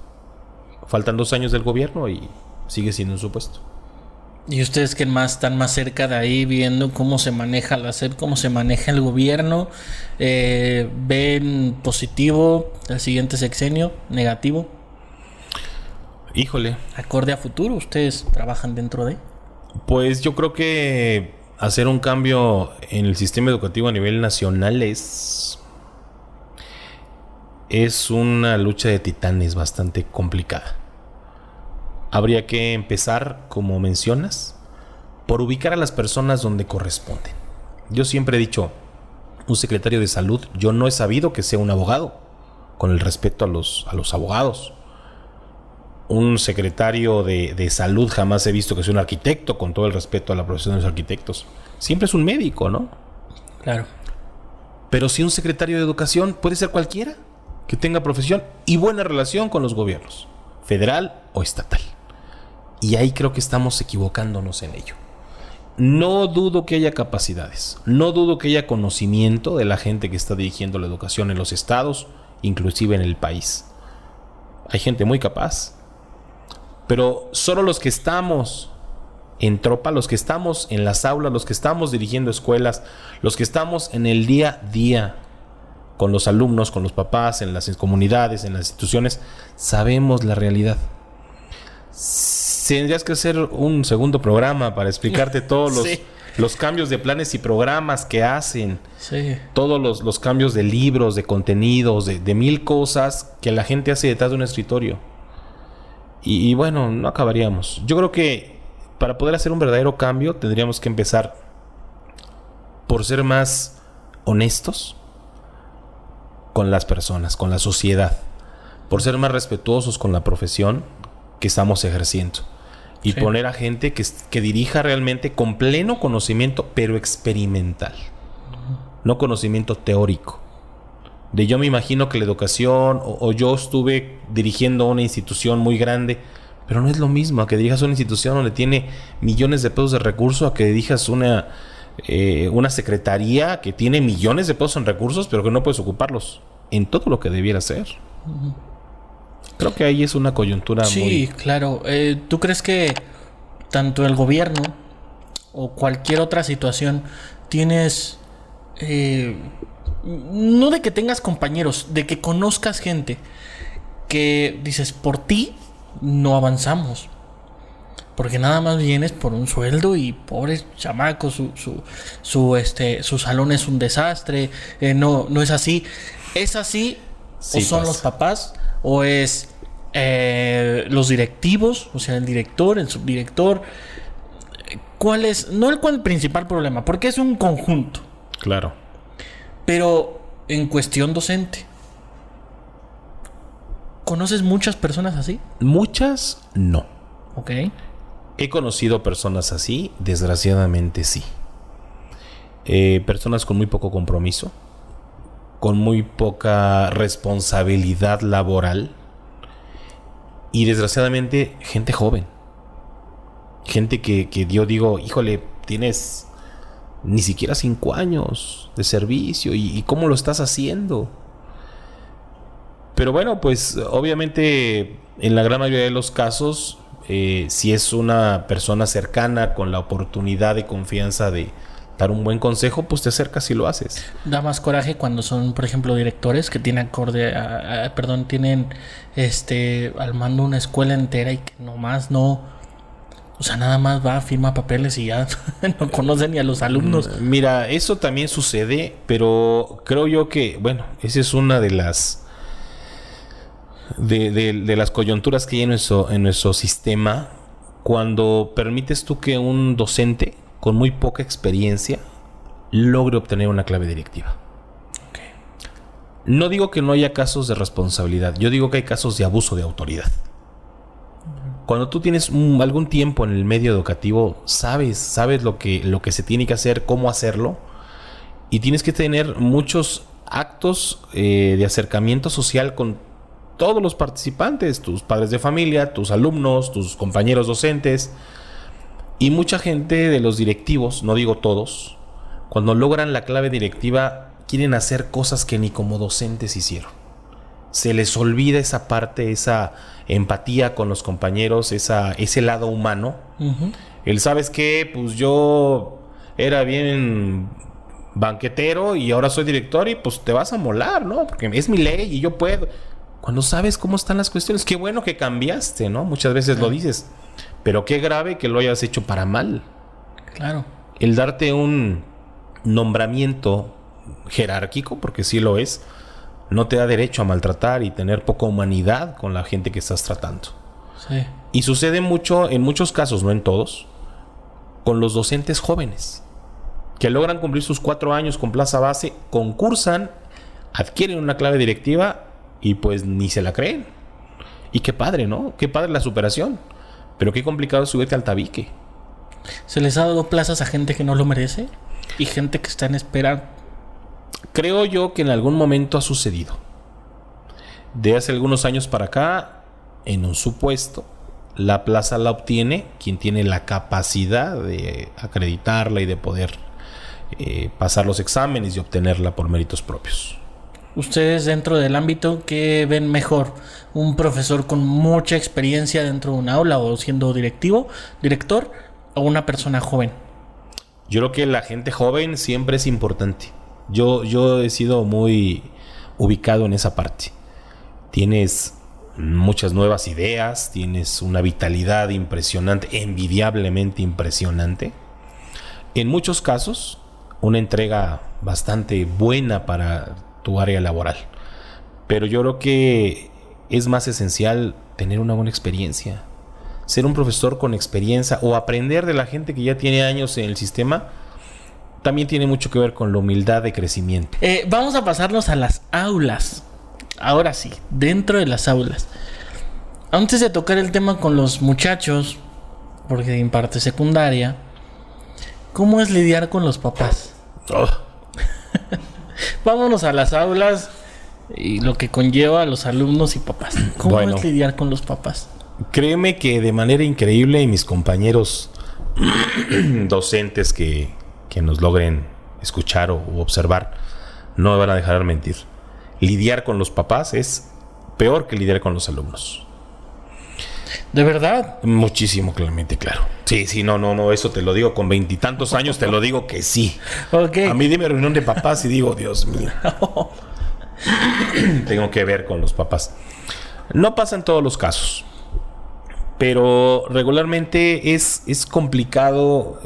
Faltan 2 años del gobierno y sigue siendo un supuesto. ¿Y ustedes que están más cerca de ahí viendo cómo se maneja la SEP, cómo se maneja el gobierno? ¿Ven positivo el siguiente sexenio? ¿Negativo? Híjole. ¿Acorde a futuro? ¿Ustedes trabajan dentro de? Pues yo creo que hacer un cambio en el sistema educativo a nivel nacional es una lucha de titanes bastante complicada. Habría que empezar, como mencionas, por ubicar a las personas donde corresponden. Yo siempre he dicho, un secretario de salud, yo no he sabido que sea un abogado, con el respeto a los abogados. un secretario de salud jamás he visto que sea un arquitecto, con todo el respeto a la profesión de los arquitectos. Siempre es un médico, ¿no? Claro. Pero si un secretario de educación puede ser cualquiera que tenga profesión y buena relación con los gobiernos, federal o estatal. Y ahí creo que estamos equivocándonos en ello. No dudo que haya capacidades, no dudo que haya conocimiento de la gente que está dirigiendo la educación en los estados, inclusive en el país. Hay gente muy capaz. Pero solo los que estamos en tropa, los que estamos en las aulas, los que estamos dirigiendo escuelas, los que estamos en el día a día con los alumnos, con los papás, en las comunidades, en las instituciones, sabemos la realidad. Tendrías que hacer un segundo programa para explicarte todos los cambios de planes y programas que hacen. Sí. Todos los cambios de libros, de contenidos, de mil cosas que la gente hace detrás de un escritorio. Y bueno, no acabaríamos. Yo creo que para poder hacer un verdadero cambio tendríamos que empezar por ser más honestos con las personas, con la sociedad, por ser más respetuosos con la profesión que estamos ejerciendo y poner a gente que dirija realmente con pleno conocimiento, pero experimental, no conocimiento teórico. De yo me imagino que la educación o yo estuve dirigiendo una institución muy grande, pero no es lo mismo a que dirijas una institución donde tiene millones de pesos de recursos a que dirijas una secretaría que tiene millones de pesos en recursos, pero que no puedes ocuparlos en todo lo que debiera ser. Creo que ahí es una coyuntura muy... Sí, claro. ¿Tú crees que tanto el gobierno o cualquier otra situación tienes... no de que tengas compañeros, de que conozcas gente que dices, por ti no avanzamos? Porque nada más vienes por un sueldo y pobres chamacos, su salón es un desastre. No es así. ¿Es así? Sí, ¿O son los papás? ¿O es los directivos? O sea, el director, el subdirector. ¿Cuál es? No el principal problema, porque es un conjunto. Claro. Pero en cuestión docente, ¿conoces muchas personas así? Muchas, no. Ok. He conocido personas así, desgraciadamente sí. Personas con muy poco compromiso, con muy poca responsabilidad laboral y desgraciadamente gente joven. Gente que yo digo, híjole, tienes ni siquiera 5 años de servicio y ¿cómo lo estás haciendo? Pero bueno, pues obviamente en la gran mayoría de los casos, si es una persona cercana con la oportunidad de confianza de dar un buen consejo, pues te acercas y lo haces. Da más coraje cuando son, por ejemplo, directores que tienen tienen al mando una escuela entera y que nomás no, o sea, nada más va, firma papeles y ya no conoce ni a los alumnos. Mira, eso también sucede, pero creo yo que, bueno, esa es una de las de las coyunturas que hay en nuestro sistema, cuando permites tú que un docente con muy poca experiencia logre obtener una clave directiva. Okay. No digo que no haya casos de responsabilidad, yo digo que hay casos de abuso de autoridad. Cuando tú tienes algún tiempo en el medio educativo, sabes lo que se tiene que hacer, cómo hacerlo, y tienes que tener muchos actos de acercamiento social con todos los participantes, tus padres de familia, tus alumnos, tus compañeros docentes y mucha gente de los directivos, no digo todos, cuando logran la clave directiva quieren hacer cosas que ni como docentes hicieron. Se les olvida esa parte, esa empatía con los compañeros, ese lado humano. Uh-huh. El, ¿sabes qué? Pues yo era bien banquetero y ahora soy director y pues te vas a molar, ¿no? Porque es mi ley y yo puedo. Cuando sabes cómo están las cuestiones, qué bueno que cambiaste, ¿no? Muchas veces lo dices, pero qué grave que lo hayas hecho para mal. Claro. El darte un nombramiento jerárquico, porque sí lo es, no te da derecho a maltratar y tener poca humanidad con la gente que estás tratando. Sí. Y sucede mucho, en muchos casos, no en todos, con los docentes jóvenes, que logran cumplir sus 4 años con plaza base, concursan, adquieren una clave directiva y pues ni se la creen. Y qué padre, ¿no? Qué padre la superación. Pero qué complicado es subirte al tabique. ¿Se les ha dado plazas a gente que no lo merece? Y gente que está en espera. Creo yo que en algún momento ha sucedido. De hace algunos años para acá, en un supuesto, la plaza la obtiene quien tiene la capacidad de acreditarla y de poder pasar los exámenes y obtenerla por méritos propios. Ustedes dentro del ámbito, ¿qué ven mejor? ¿Un profesor con mucha experiencia dentro de un aula o siendo director, o una persona joven? Yo creo que la gente joven siempre es importante. Yo he sido muy ubicado en esa parte. Tienes muchas nuevas ideas, tienes una vitalidad impresionante, envidiablemente impresionante. En muchos casos, una entrega bastante buena para tu área laboral. Pero yo creo que es más esencial tener una buena experiencia. Ser un profesor con experiencia o aprender de la gente que ya tiene años en el sistema también tiene mucho que ver con la humildad de crecimiento. Vamos a pasarnos a las aulas. Ahora sí, dentro de las aulas. Antes de tocar el tema con los muchachos, porque imparte secundaria, ¿cómo es lidiar con los papás? Oh. Vámonos a las aulas y lo que conlleva a los alumnos y papás. ¿Cómo es lidiar con los papás? Créeme que de manera increíble, y mis compañeros docentes que nos logren escuchar o observar no me van a dejar mentir. Lidiar con los papás es peor que lidiar con los alumnos. ¿De verdad? Muchísimo, claramente, claro. Sí, no, eso te lo digo con 20 y tantos años, te lo digo que sí. Okay. A mí dime reunión de papás y digo, Dios mío. Tengo que ver con los papás. No pasa en todos los casos, pero regularmente es complicado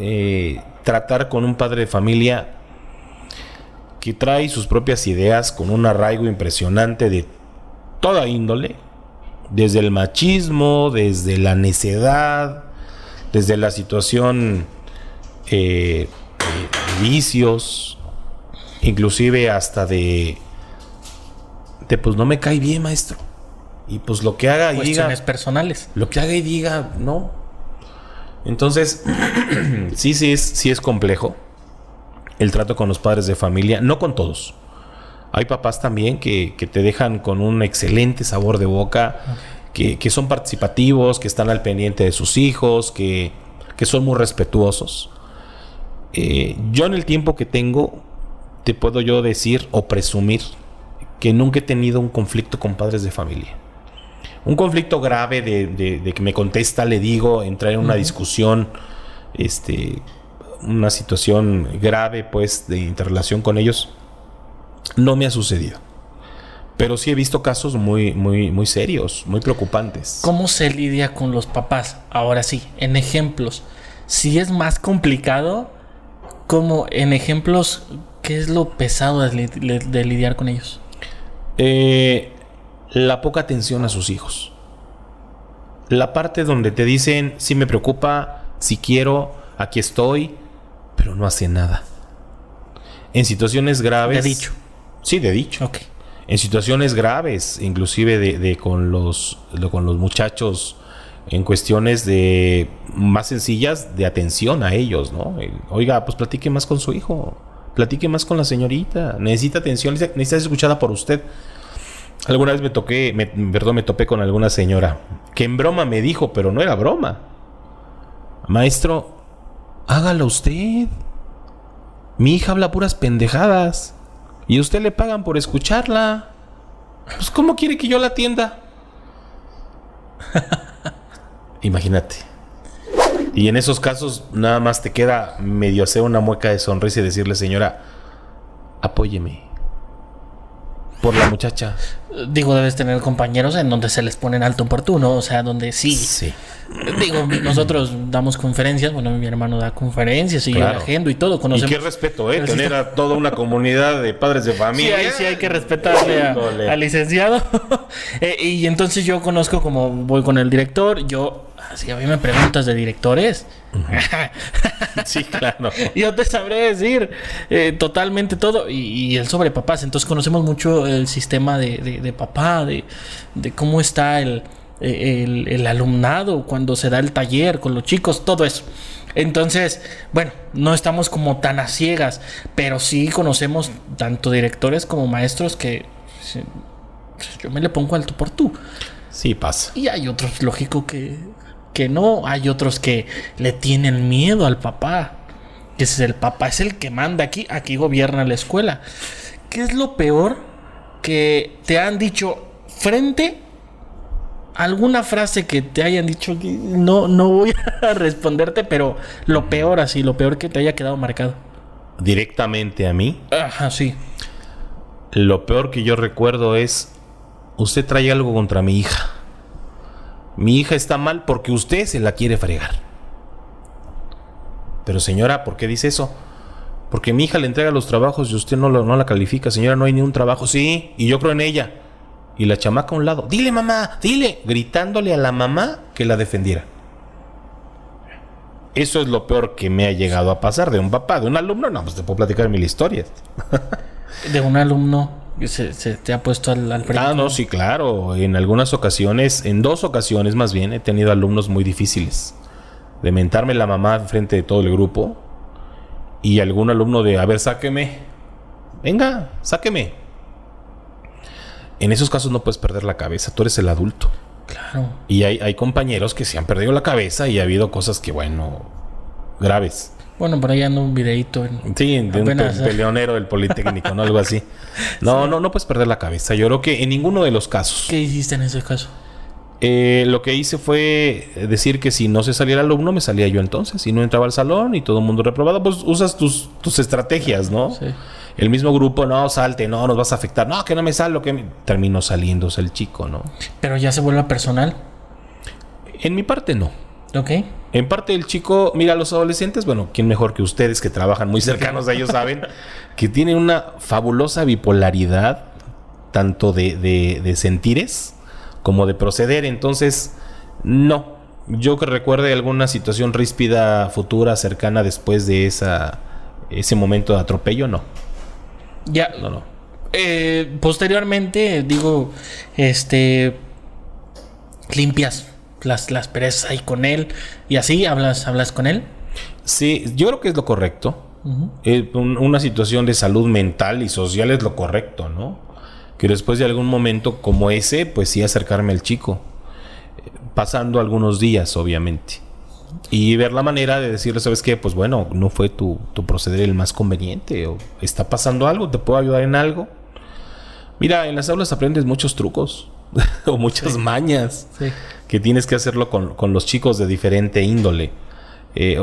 tratar con un padre de familia que trae sus propias ideas con un arraigo impresionante de toda índole, desde el machismo, desde la necedad, desde la situación de vicios, inclusive hasta de pues no me cae bien, maestro. Y pues lo que haga y diga... Cuestiones personales. Lo que haga y diga, no. Entonces, sí es complejo el trato con los padres de familia. No con todos. Hay papás también que te dejan con un excelente sabor de boca, que son participativos, que están al pendiente de sus hijos, que son muy respetuosos. Yo en el tiempo que tengo, te puedo yo decir o presumir que nunca he tenido un conflicto con padres de familia. Un conflicto grave de que me contesta, le digo, entrar en una discusión, una situación grave, pues, de interrelación con ellos, no me ha sucedido. Pero sí he visto casos muy, muy, muy serios, muy preocupantes. ¿Cómo se lidia con los papás? Ahora sí, en ejemplos. Si es más complicado, como en ejemplos, ¿qué es lo pesado de lidiar con ellos? La poca atención a sus hijos. La parte donde te dicen, sí me preocupa, sí quiero, aquí estoy, pero no hace nada. En situaciones graves... De dicho. Sí, de dicho. Ok. En situaciones graves, inclusive con los muchachos, en cuestiones de más sencillas de atención a ellos, ¿no? Oiga, pues platique más con su hijo, platique más con la señorita, necesita atención, necesita ser escuchada por usted. Alguna vez me topé con alguna señora que en broma me dijo, pero no era broma: maestro, hágalo usted. Mi hija habla puras pendejadas y a usted le pagan por escucharla. Pues ¿cómo quiere que yo la atienda? Imagínate. Y en esos casos nada más te queda medio hacer una mueca de sonrisa y decirle: señora, apóyeme por la muchacha. Digo, debes tener compañeros en donde se les pone en alto oportuno, o sea, donde sí. Digo, nosotros damos conferencias, bueno, mi hermano da conferencias y claro. Yo la agendo y todo. Conocemos. Y qué respeto, tener a toda una comunidad de padres de familia. Sí, ahí sí hay que respetarle al licenciado. Y entonces yo conozco, como voy con el director, si a mí me preguntas de directores, sí, claro, yo te sabré decir totalmente todo. Y el sobre papás, entonces conocemos mucho el sistema de papá, de cómo está el el alumnado, cuando se da el taller con los chicos, todo eso. Entonces, bueno, no estamos como tan a ciegas, pero sí conocemos tanto directores como maestros que yo me le pongo al tú por tú. Sí, pasa. Y hay otros, lógico, que no. Hay otros que le tienen miedo al papá. Que es el papá, es el que manda aquí gobierna la escuela. ¿Qué es lo peor que te han dicho frente a alguna frase que te hayan dicho? No voy a responderte, pero lo peor que te haya quedado marcado. Directamente a mí. Ajá, sí. Lo peor que yo recuerdo es: usted trae algo contra mi hija. Mi hija está mal porque usted se la quiere fregar. Pero señora, ¿por qué dice eso? Porque mi hija le entrega los trabajos y usted no la califica. Señora, no hay ni un trabajo. Sí, y yo creo en ella. Y la chamaca a un lado: dile, mamá, dile. Gritándole a la mamá que la defendiera. Eso es lo peor que me ha llegado a pasar de un papá, de un alumno. No, pues te puedo platicar mil historias. De un alumno se te ha puesto al frente. Ah, no, sí, claro. En algunas ocasiones, en 2 ocasiones más bien, he tenido alumnos muy difíciles. De mentarme la mamá frente de todo el grupo. Y algún alumno de: a ver, sáqueme. Venga, sáqueme. En esos casos no puedes perder la cabeza. Tú eres el adulto. Claro. Y hay compañeros que se han perdido la cabeza y ha habido cosas que, bueno, graves. Bueno, por ahí anda un videíto. Sí, de un peleonero del Politécnico, ¿no? Algo así. No, sí. No puedes perder la cabeza. Yo creo que en ninguno de los casos. ¿Qué hiciste en ese caso? Lo que hice fue decir que si no se salía el alumno, me salía yo entonces. Si no entraba al salón y todo el mundo reprobado, pues usas tus estrategias, ¿no? Sí. El mismo grupo: no, salte, no, nos vas a afectar. No, que no me salgo, terminó saliéndose el chico, ¿no? Pero ya se vuelve personal. En mi parte, no. Ok. En parte del chico, mira, los adolescentes, bueno, quién mejor que ustedes que trabajan muy cercanos a ellos saben que tienen una fabulosa bipolaridad, tanto de sentires como de proceder. Entonces, no. Yo que recuerde alguna situación ríspida futura, cercana después de ese momento de atropello, no. Ya. No. Posteriormente, digo, limpias las perezas ahí con él y así hablas con él. Sí, yo creo que es lo correcto. Uh-huh. Una situación de salud mental y social es lo correcto, ¿no? Que después de algún momento como ese, pues sí acercarme al chico, pasando algunos días, obviamente, y ver la manera de decirle: ¿sabes qué? Pues bueno, no fue tu proceder el más conveniente, o está pasando algo, ¿te puedo ayudar en algo? Mira, en las aulas aprendes muchos trucos o muchas mañas que tienes que hacerlo con los chicos de diferente índole.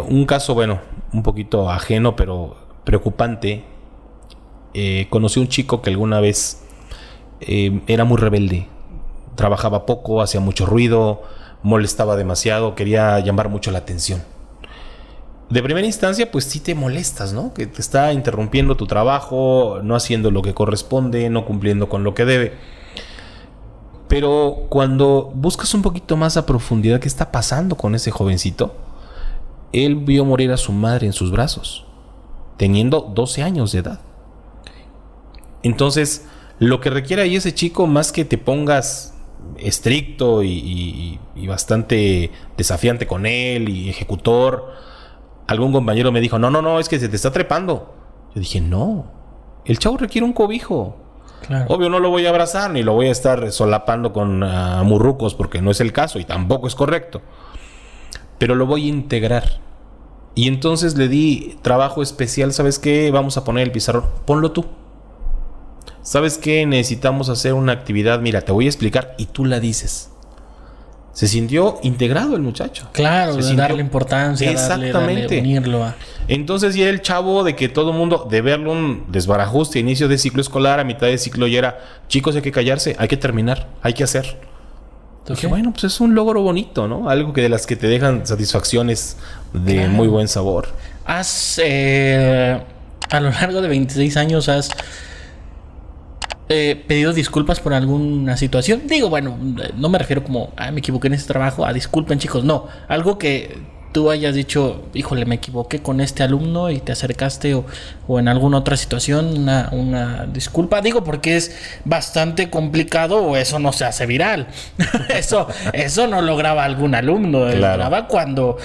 Un caso, bueno, un poquito ajeno, pero preocupante. Conocí un chico que alguna vez era muy rebelde, trabajaba poco, hacía mucho ruido, molestaba demasiado, quería llamar mucho la atención. De primera instancia, pues sí te molestas, ¿no? Que te está interrumpiendo tu trabajo, no haciendo lo que corresponde, no cumpliendo con lo que debe. Pero cuando buscas un poquito más a profundidad qué está pasando con ese jovencito, él vio morir a su madre en sus brazos, teniendo 12 años de edad. Entonces, lo que requiere ahí ese chico, más que te pongas estricto y bastante desafiante con él y ejecutor, algún compañero me dijo: no, es que se te está trepando. Yo dije: no, el chavo requiere un cobijo. Claro. Obvio no lo voy a abrazar ni lo voy a estar solapando con murrucos, porque no es el caso y tampoco es correcto, pero lo voy a integrar. Y entonces le di trabajo especial. ¿Sabes qué? Vamos a poner el pizarrón, ponlo tú. ¿Sabes qué? Necesitamos hacer una actividad, mira, te voy a explicar, y tú la dices. Se sintió integrado el muchacho. Claro, de darle importancia, darle unirlo a... Entonces ya el chavo de que todo el mundo, de verlo un desbarajuste a inicio de ciclo escolar, a mitad de ciclo ya era: chicos, hay que callarse, hay que terminar, hay que hacer. Dije, bueno, pues es un logro bonito, ¿no? Algo que de las que te dejan satisfacciones de muy buen sabor. Has, a lo largo de 26 años, has pedido disculpas por alguna situación. Digo, bueno, no me refiero como: me equivoqué en ese trabajo, disculpen, chicos. No, algo que tú hayas dicho, híjole, me equivoqué con este alumno y te acercaste o en alguna otra situación una disculpa? Digo, porque es bastante complicado o eso no se hace viral. eso no lo graba algún alumno. Claro. Lo graba cuando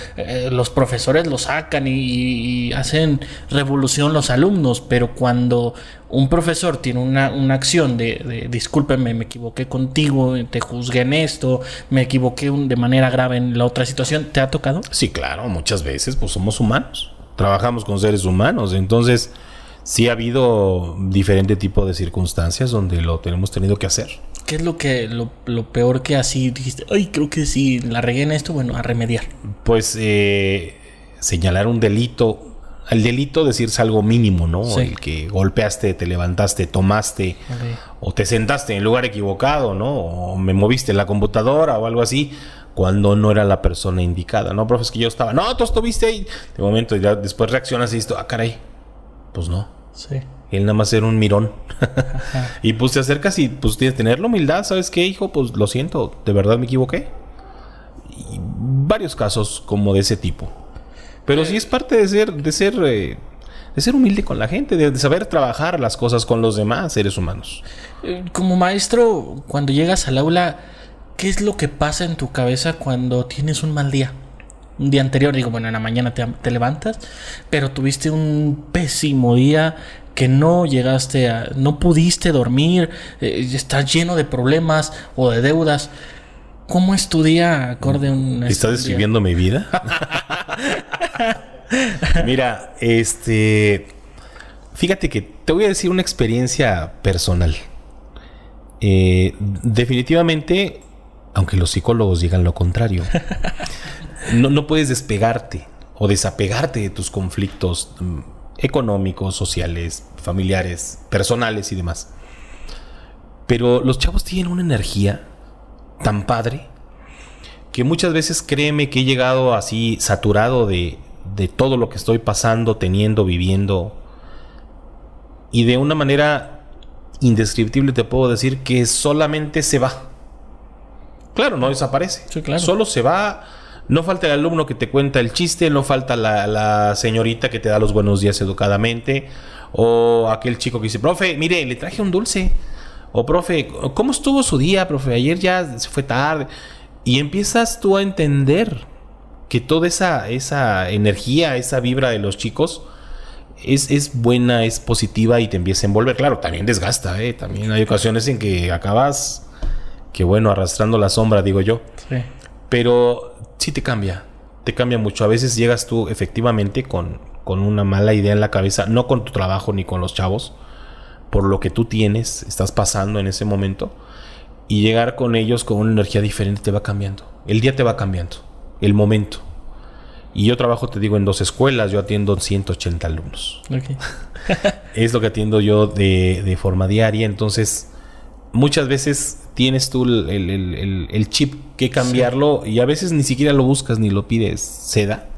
los profesores lo sacan y hacen revolución los alumnos, pero cuando un profesor tiene una acción de discúlpeme, me equivoqué contigo, te juzgué en esto, me equivoqué de manera grave en la otra situación, ¿te ha tocado? Sí, claro, muchas veces, pues somos humanos, trabajamos con seres humanos, entonces sí ha habido diferente tipo de circunstancias donde lo tenemos tenido que hacer. ¿Qué es lo peor que así dijiste? Ay, creo que si la regué en esto, bueno, a remediar. Pues señalar un delito. El delito decirse algo mínimo, ¿no? Sí. El que golpeaste, te levantaste, tomaste, okay, o te sentaste en el lugar equivocado, ¿no? O me moviste en la computadora o algo así, cuando no era la persona indicada, ¿no? Profe, es que yo estaba, no, tú estuviste ahí. De momento ya después reaccionas y dices, caray, pues no. Sí. Él nada más era un mirón. Y pues te acercas y pues tienes que tener la humildad, ¿sabes qué, hijo? Pues lo siento, de verdad me equivoqué. Y varios casos como de ese tipo. Pero sí es parte de ser humilde con la gente, de saber trabajar las cosas con los demás seres humanos. Como maestro, cuando llegas al aula, ¿qué es lo que pasa en tu cabeza cuando tienes un mal día? Un día anterior, digo, bueno, en la mañana te levantas, pero tuviste un pésimo día que no pudiste dormir, estás lleno de problemas o de deudas. ¿Cómo es tu día acorde a un... ¿Estás describiendo mi vida? Mira, fíjate que te voy a decir una experiencia personal. Definitivamente, aunque los psicólogos digan lo contrario, no puedes despegarte o desapegarte de tus conflictos económicos, sociales, familiares, personales y demás. Pero los chavos tienen una energía tan padre que muchas veces, créeme, que he llegado así saturado de todo lo que estoy pasando, teniendo, viviendo, y de una manera indescriptible te puedo decir que solamente se va. Claro, no desaparece. Sí, claro. Solo se va. No falta el alumno que te cuenta el chiste, no falta la señorita que te da los buenos días educadamente, o aquel chico que dice, profe, mire, le traje un dulce. O profe, ¿cómo estuvo su día, profe? Ayer ya se fue tarde. Y empiezas tú a entender que toda esa energía, esa vibra de los chicos es buena, es positiva y te empieza a envolver. Claro, también desgasta, ¿eh? También hay ocasiones en que acabas, que bueno, arrastrando la sombra, digo yo. Sí. Pero sí te cambia mucho. A veces llegas tú efectivamente con una mala idea en la cabeza, no con tu trabajo ni con los chavos, por lo que tú estás pasando en ese momento, y llegar con ellos con una energía diferente te va cambiando. El día te va cambiando, el momento. Y yo trabajo, te digo, en 2 escuelas, yo atiendo 180 alumnos. Okay. Es lo que atiendo yo de forma diaria, entonces muchas veces tienes tú el chip que cambiarlo, sí, y a veces ni siquiera lo buscas ni lo pides, se da.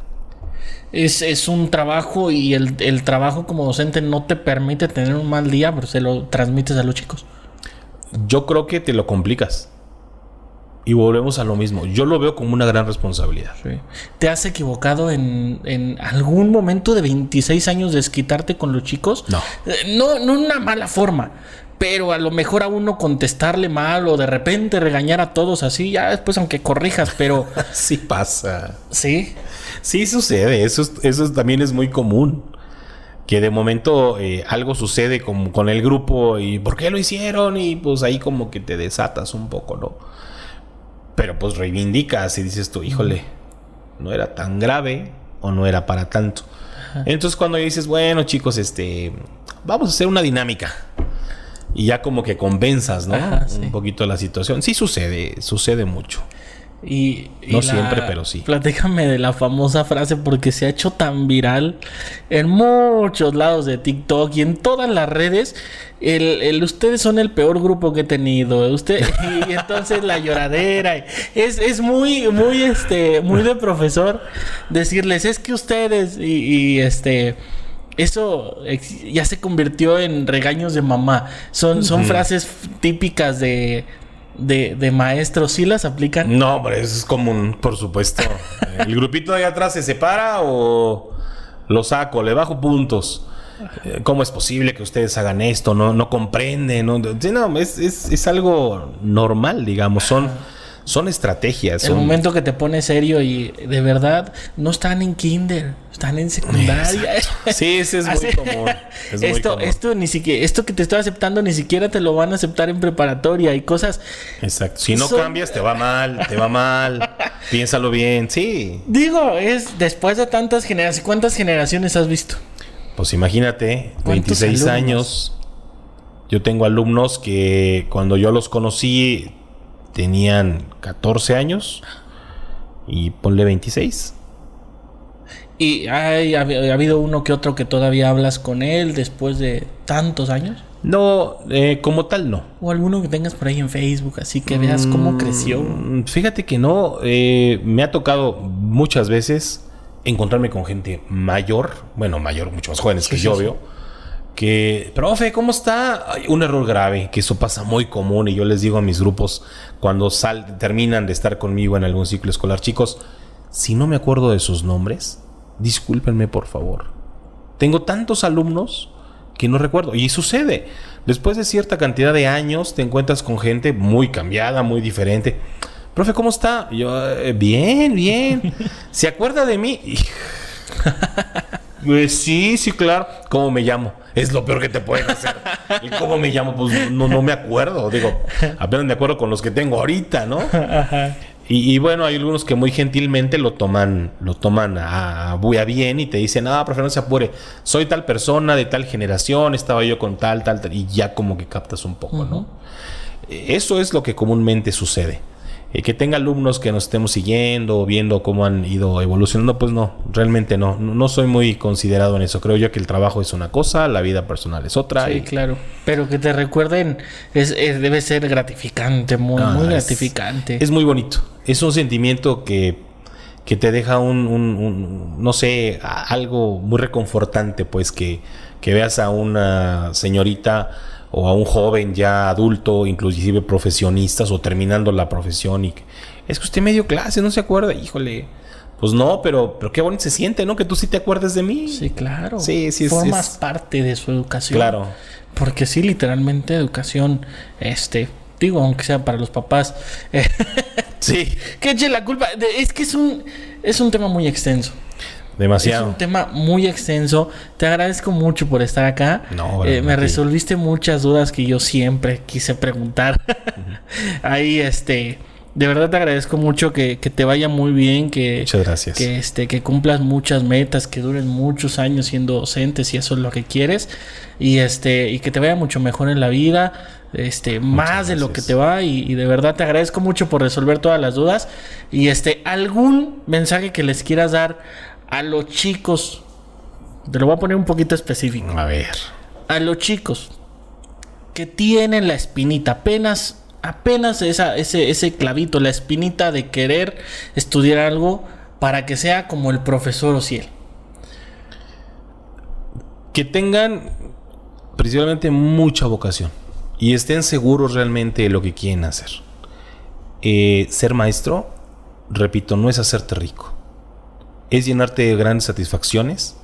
Es un trabajo y el trabajo como docente no te permite tener un mal día, pero se lo transmites a los chicos. Yo creo que te lo complicas. Y volvemos a lo mismo. Yo lo veo como una gran responsabilidad. Sí. ¿Te has equivocado en algún momento de 26 años desquitarte con los chicos? No. No en una mala forma, pero a lo mejor a uno contestarle mal o de repente regañar a todos así, ya después aunque corrijas, pero... Sí pasa. ¿Sí? Sí sucede. Eso también es muy común. Que de momento algo sucede con el grupo y ¿por qué lo hicieron? Y pues ahí como que te desatas un poco, ¿no? Pero pues reivindicas y dices tú, híjole, no era tan grave o no era para tanto. Ajá. Entonces cuando dices, bueno chicos, vamos a hacer una dinámica. Y ya como que compensas, ¿no? Ajá, sí. Un poquito la situación. Sí sucede mucho. No siempre, pero sí. Platícame de la famosa frase, porque se ha hecho tan viral en muchos lados de TikTok y en todas las redes. Ustedes son el peor grupo que he tenido. Y entonces la lloradera. Es muy de profesor decirles, es que ustedes eso ya se convirtió en regaños de mamá. Son frases típicas de de maestros, ¿sí las aplican? No, hombre, eso es común, por supuesto. ¿El grupito de ahí atrás se separa o lo saco, le bajo puntos? ¿Cómo es posible que ustedes hagan esto? No comprenden. Sí, no, es algo normal, digamos. Son estrategias. El momento que te pones serio y de verdad no están en kinder, están en secundaria. Exacto. Sí, ese es muy común. Esto que te estoy aceptando ni siquiera te lo van a aceptar en preparatoria y cosas. Exacto. Si no cambias, te va mal. Piénsalo bien, sí. Digo, es después de tantas generaciones. ¿Cuántas generaciones has visto? Pues imagínate, 26 años. Yo tengo alumnos que cuando yo los conocí tenían 14 años y ponle 26. ¿Y ha habido uno que otro que todavía hablas con él después de tantos años? No, como tal no. ¿O alguno que tengas por ahí en Facebook, así que veas cómo creció? Fíjate que no. Me ha tocado muchas veces encontrarme con gente mayor, mucho más jóvenes que yo veo, que, profe, ¿cómo está? Ay, un error grave, que eso pasa muy común, y yo les digo a mis grupos cuando terminan de estar conmigo en algún ciclo escolar: chicos, si no me acuerdo de sus nombres, discúlpenme por favor. Tengo tantos alumnos que no recuerdo, y sucede. Después de cierta cantidad de años te encuentras con gente muy cambiada, muy diferente. Profe, ¿cómo está? Y yo, bien. ¿Se acuerda de mí? Sí, claro. ¿Cómo me llamo? Es lo peor que te pueden hacer. ¿Y cómo me llamo? Pues no me acuerdo. Digo, apenas me acuerdo con los que tengo ahorita, ¿no? Ajá. Y bueno, hay algunos que muy gentilmente lo toman a bien y te dicen: profe, no se apure. Soy tal persona de tal generación, estaba yo con tal. Y ya como que captas un poco, ¿no? Eso es lo que comúnmente sucede. Que tenga alumnos que nos estemos siguiendo o viendo cómo han ido evolucionando, pues no, realmente no soy muy considerado en eso. Creo yo que el trabajo es una cosa, la vida personal es otra. Sí, claro. Pero que te recuerden debe ser gratificante, muy gratificante. Es muy bonito. Es un sentimiento que te deja no sé, algo muy reconfortante, pues que veas a una señorita o a un joven ya adulto, inclusive profesionistas o terminando la profesión, y es que usted me dio clase, no se acuerda. Híjole, pues no, pero qué bonito se siente, ¿no? Que tú sí te acuerdes de mí. Sí, claro. Sí, formas parte de su educación. Claro. Porque sí, literalmente educación, digo, aunque sea para los papás. Sí. Que eche la culpa. Es que es un tema muy extenso. Demasiado. Es un tema muy extenso. Te agradezco mucho por estar acá. No, me resolviste muchas dudas que yo siempre quise preguntar. Ahí, de verdad te agradezco mucho, que te vaya muy bien, muchas gracias. Que cumplas muchas metas, que duren muchos años siendo docente, si eso es lo que quieres, y que te vaya mucho mejor en la vida, más de lo que te va, y de verdad te agradezco mucho por resolver todas las dudas. Y algún mensaje que les quieras dar a los chicos, te lo voy a poner un poquito específico. A ver. A los chicos que tienen la espinita, apenas ese clavito, la espinita de querer estudiar algo para que sea como el profesor Ociel. Que tengan principalmente mucha vocación y estén seguros realmente de lo que quieren hacer. Ser maestro, repito, no es hacerte rico. Es llenarte de grandes satisfacciones.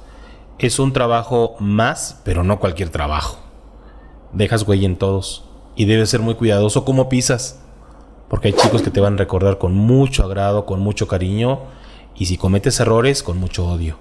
Es un trabajo más, pero no cualquier trabajo. Dejas huella en todos y debes ser muy cuidadoso cómo pisas, porque hay chicos que te van a recordar con mucho agrado, con mucho cariño, y si cometes errores, con mucho odio.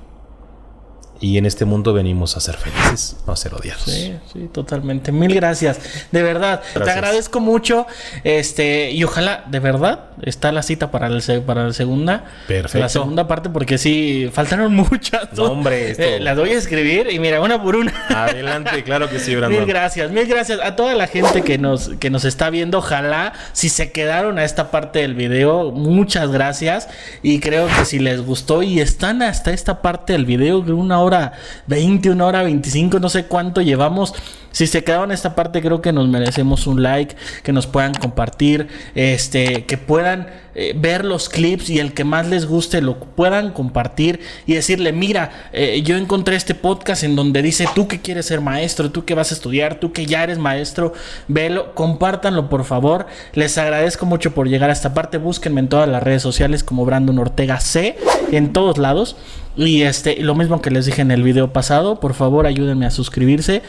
Y en este mundo venimos a ser felices, no a ser odiados. Sí, totalmente. Mil gracias. De verdad, te agradezco mucho. Y ojalá, de verdad, está la cita para la segunda. Perfecto. La segunda parte, porque sí, faltaron muchas. No, hombre, las voy a escribir y mira, una por una. Adelante, claro que sí, Brandon. Mil gracias a toda la gente que nos está viendo. Ojalá, si se quedaron a esta parte del video, muchas gracias. Y creo que si les gustó y están hasta esta parte del video, 1 hora hora 20, 1 hora 25, no sé cuánto llevamos. Si se quedaron en esta parte, creo que nos merecemos un like, que nos puedan compartir, que puedan ver los clips y el que más les guste lo puedan compartir y decirle, mira, yo encontré este podcast en donde dice, tú que quieres ser maestro, tú que vas a estudiar, tú que ya eres maestro, velo, compártanlo por favor. Les agradezco mucho por llegar a esta parte. Búsquenme en todas las redes sociales como Brandon Ortega C, en todos lados. Y lo mismo que les dije en el video pasado, por favor ayúdenme a suscribirse.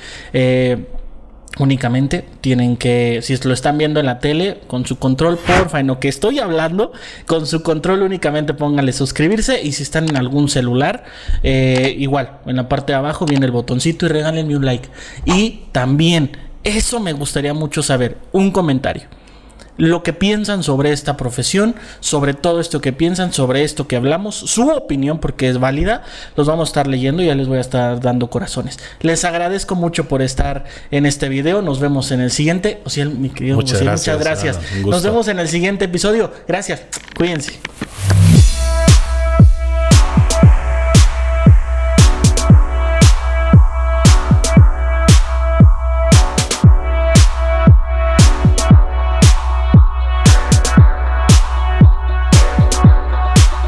Únicamente tienen que, si lo están viendo en la tele, con su control, porfa, en lo que estoy hablando, con su control únicamente pónganle suscribirse. Y si están en algún celular, igual, en la parte de abajo viene el botoncito y regálenme un like. Y también, eso me gustaría mucho saber, un comentario. Lo que piensan sobre esta profesión, sobre todo esto que piensan, sobre esto que hablamos, su opinión, porque es válida, los vamos a estar leyendo y ya les voy a estar dando corazones. Les agradezco mucho por estar en este video. Nos vemos en el siguiente. Ociel, mi querido Ociel, muchas gracias. Nos vemos en el siguiente episodio. Gracias. Cuídense.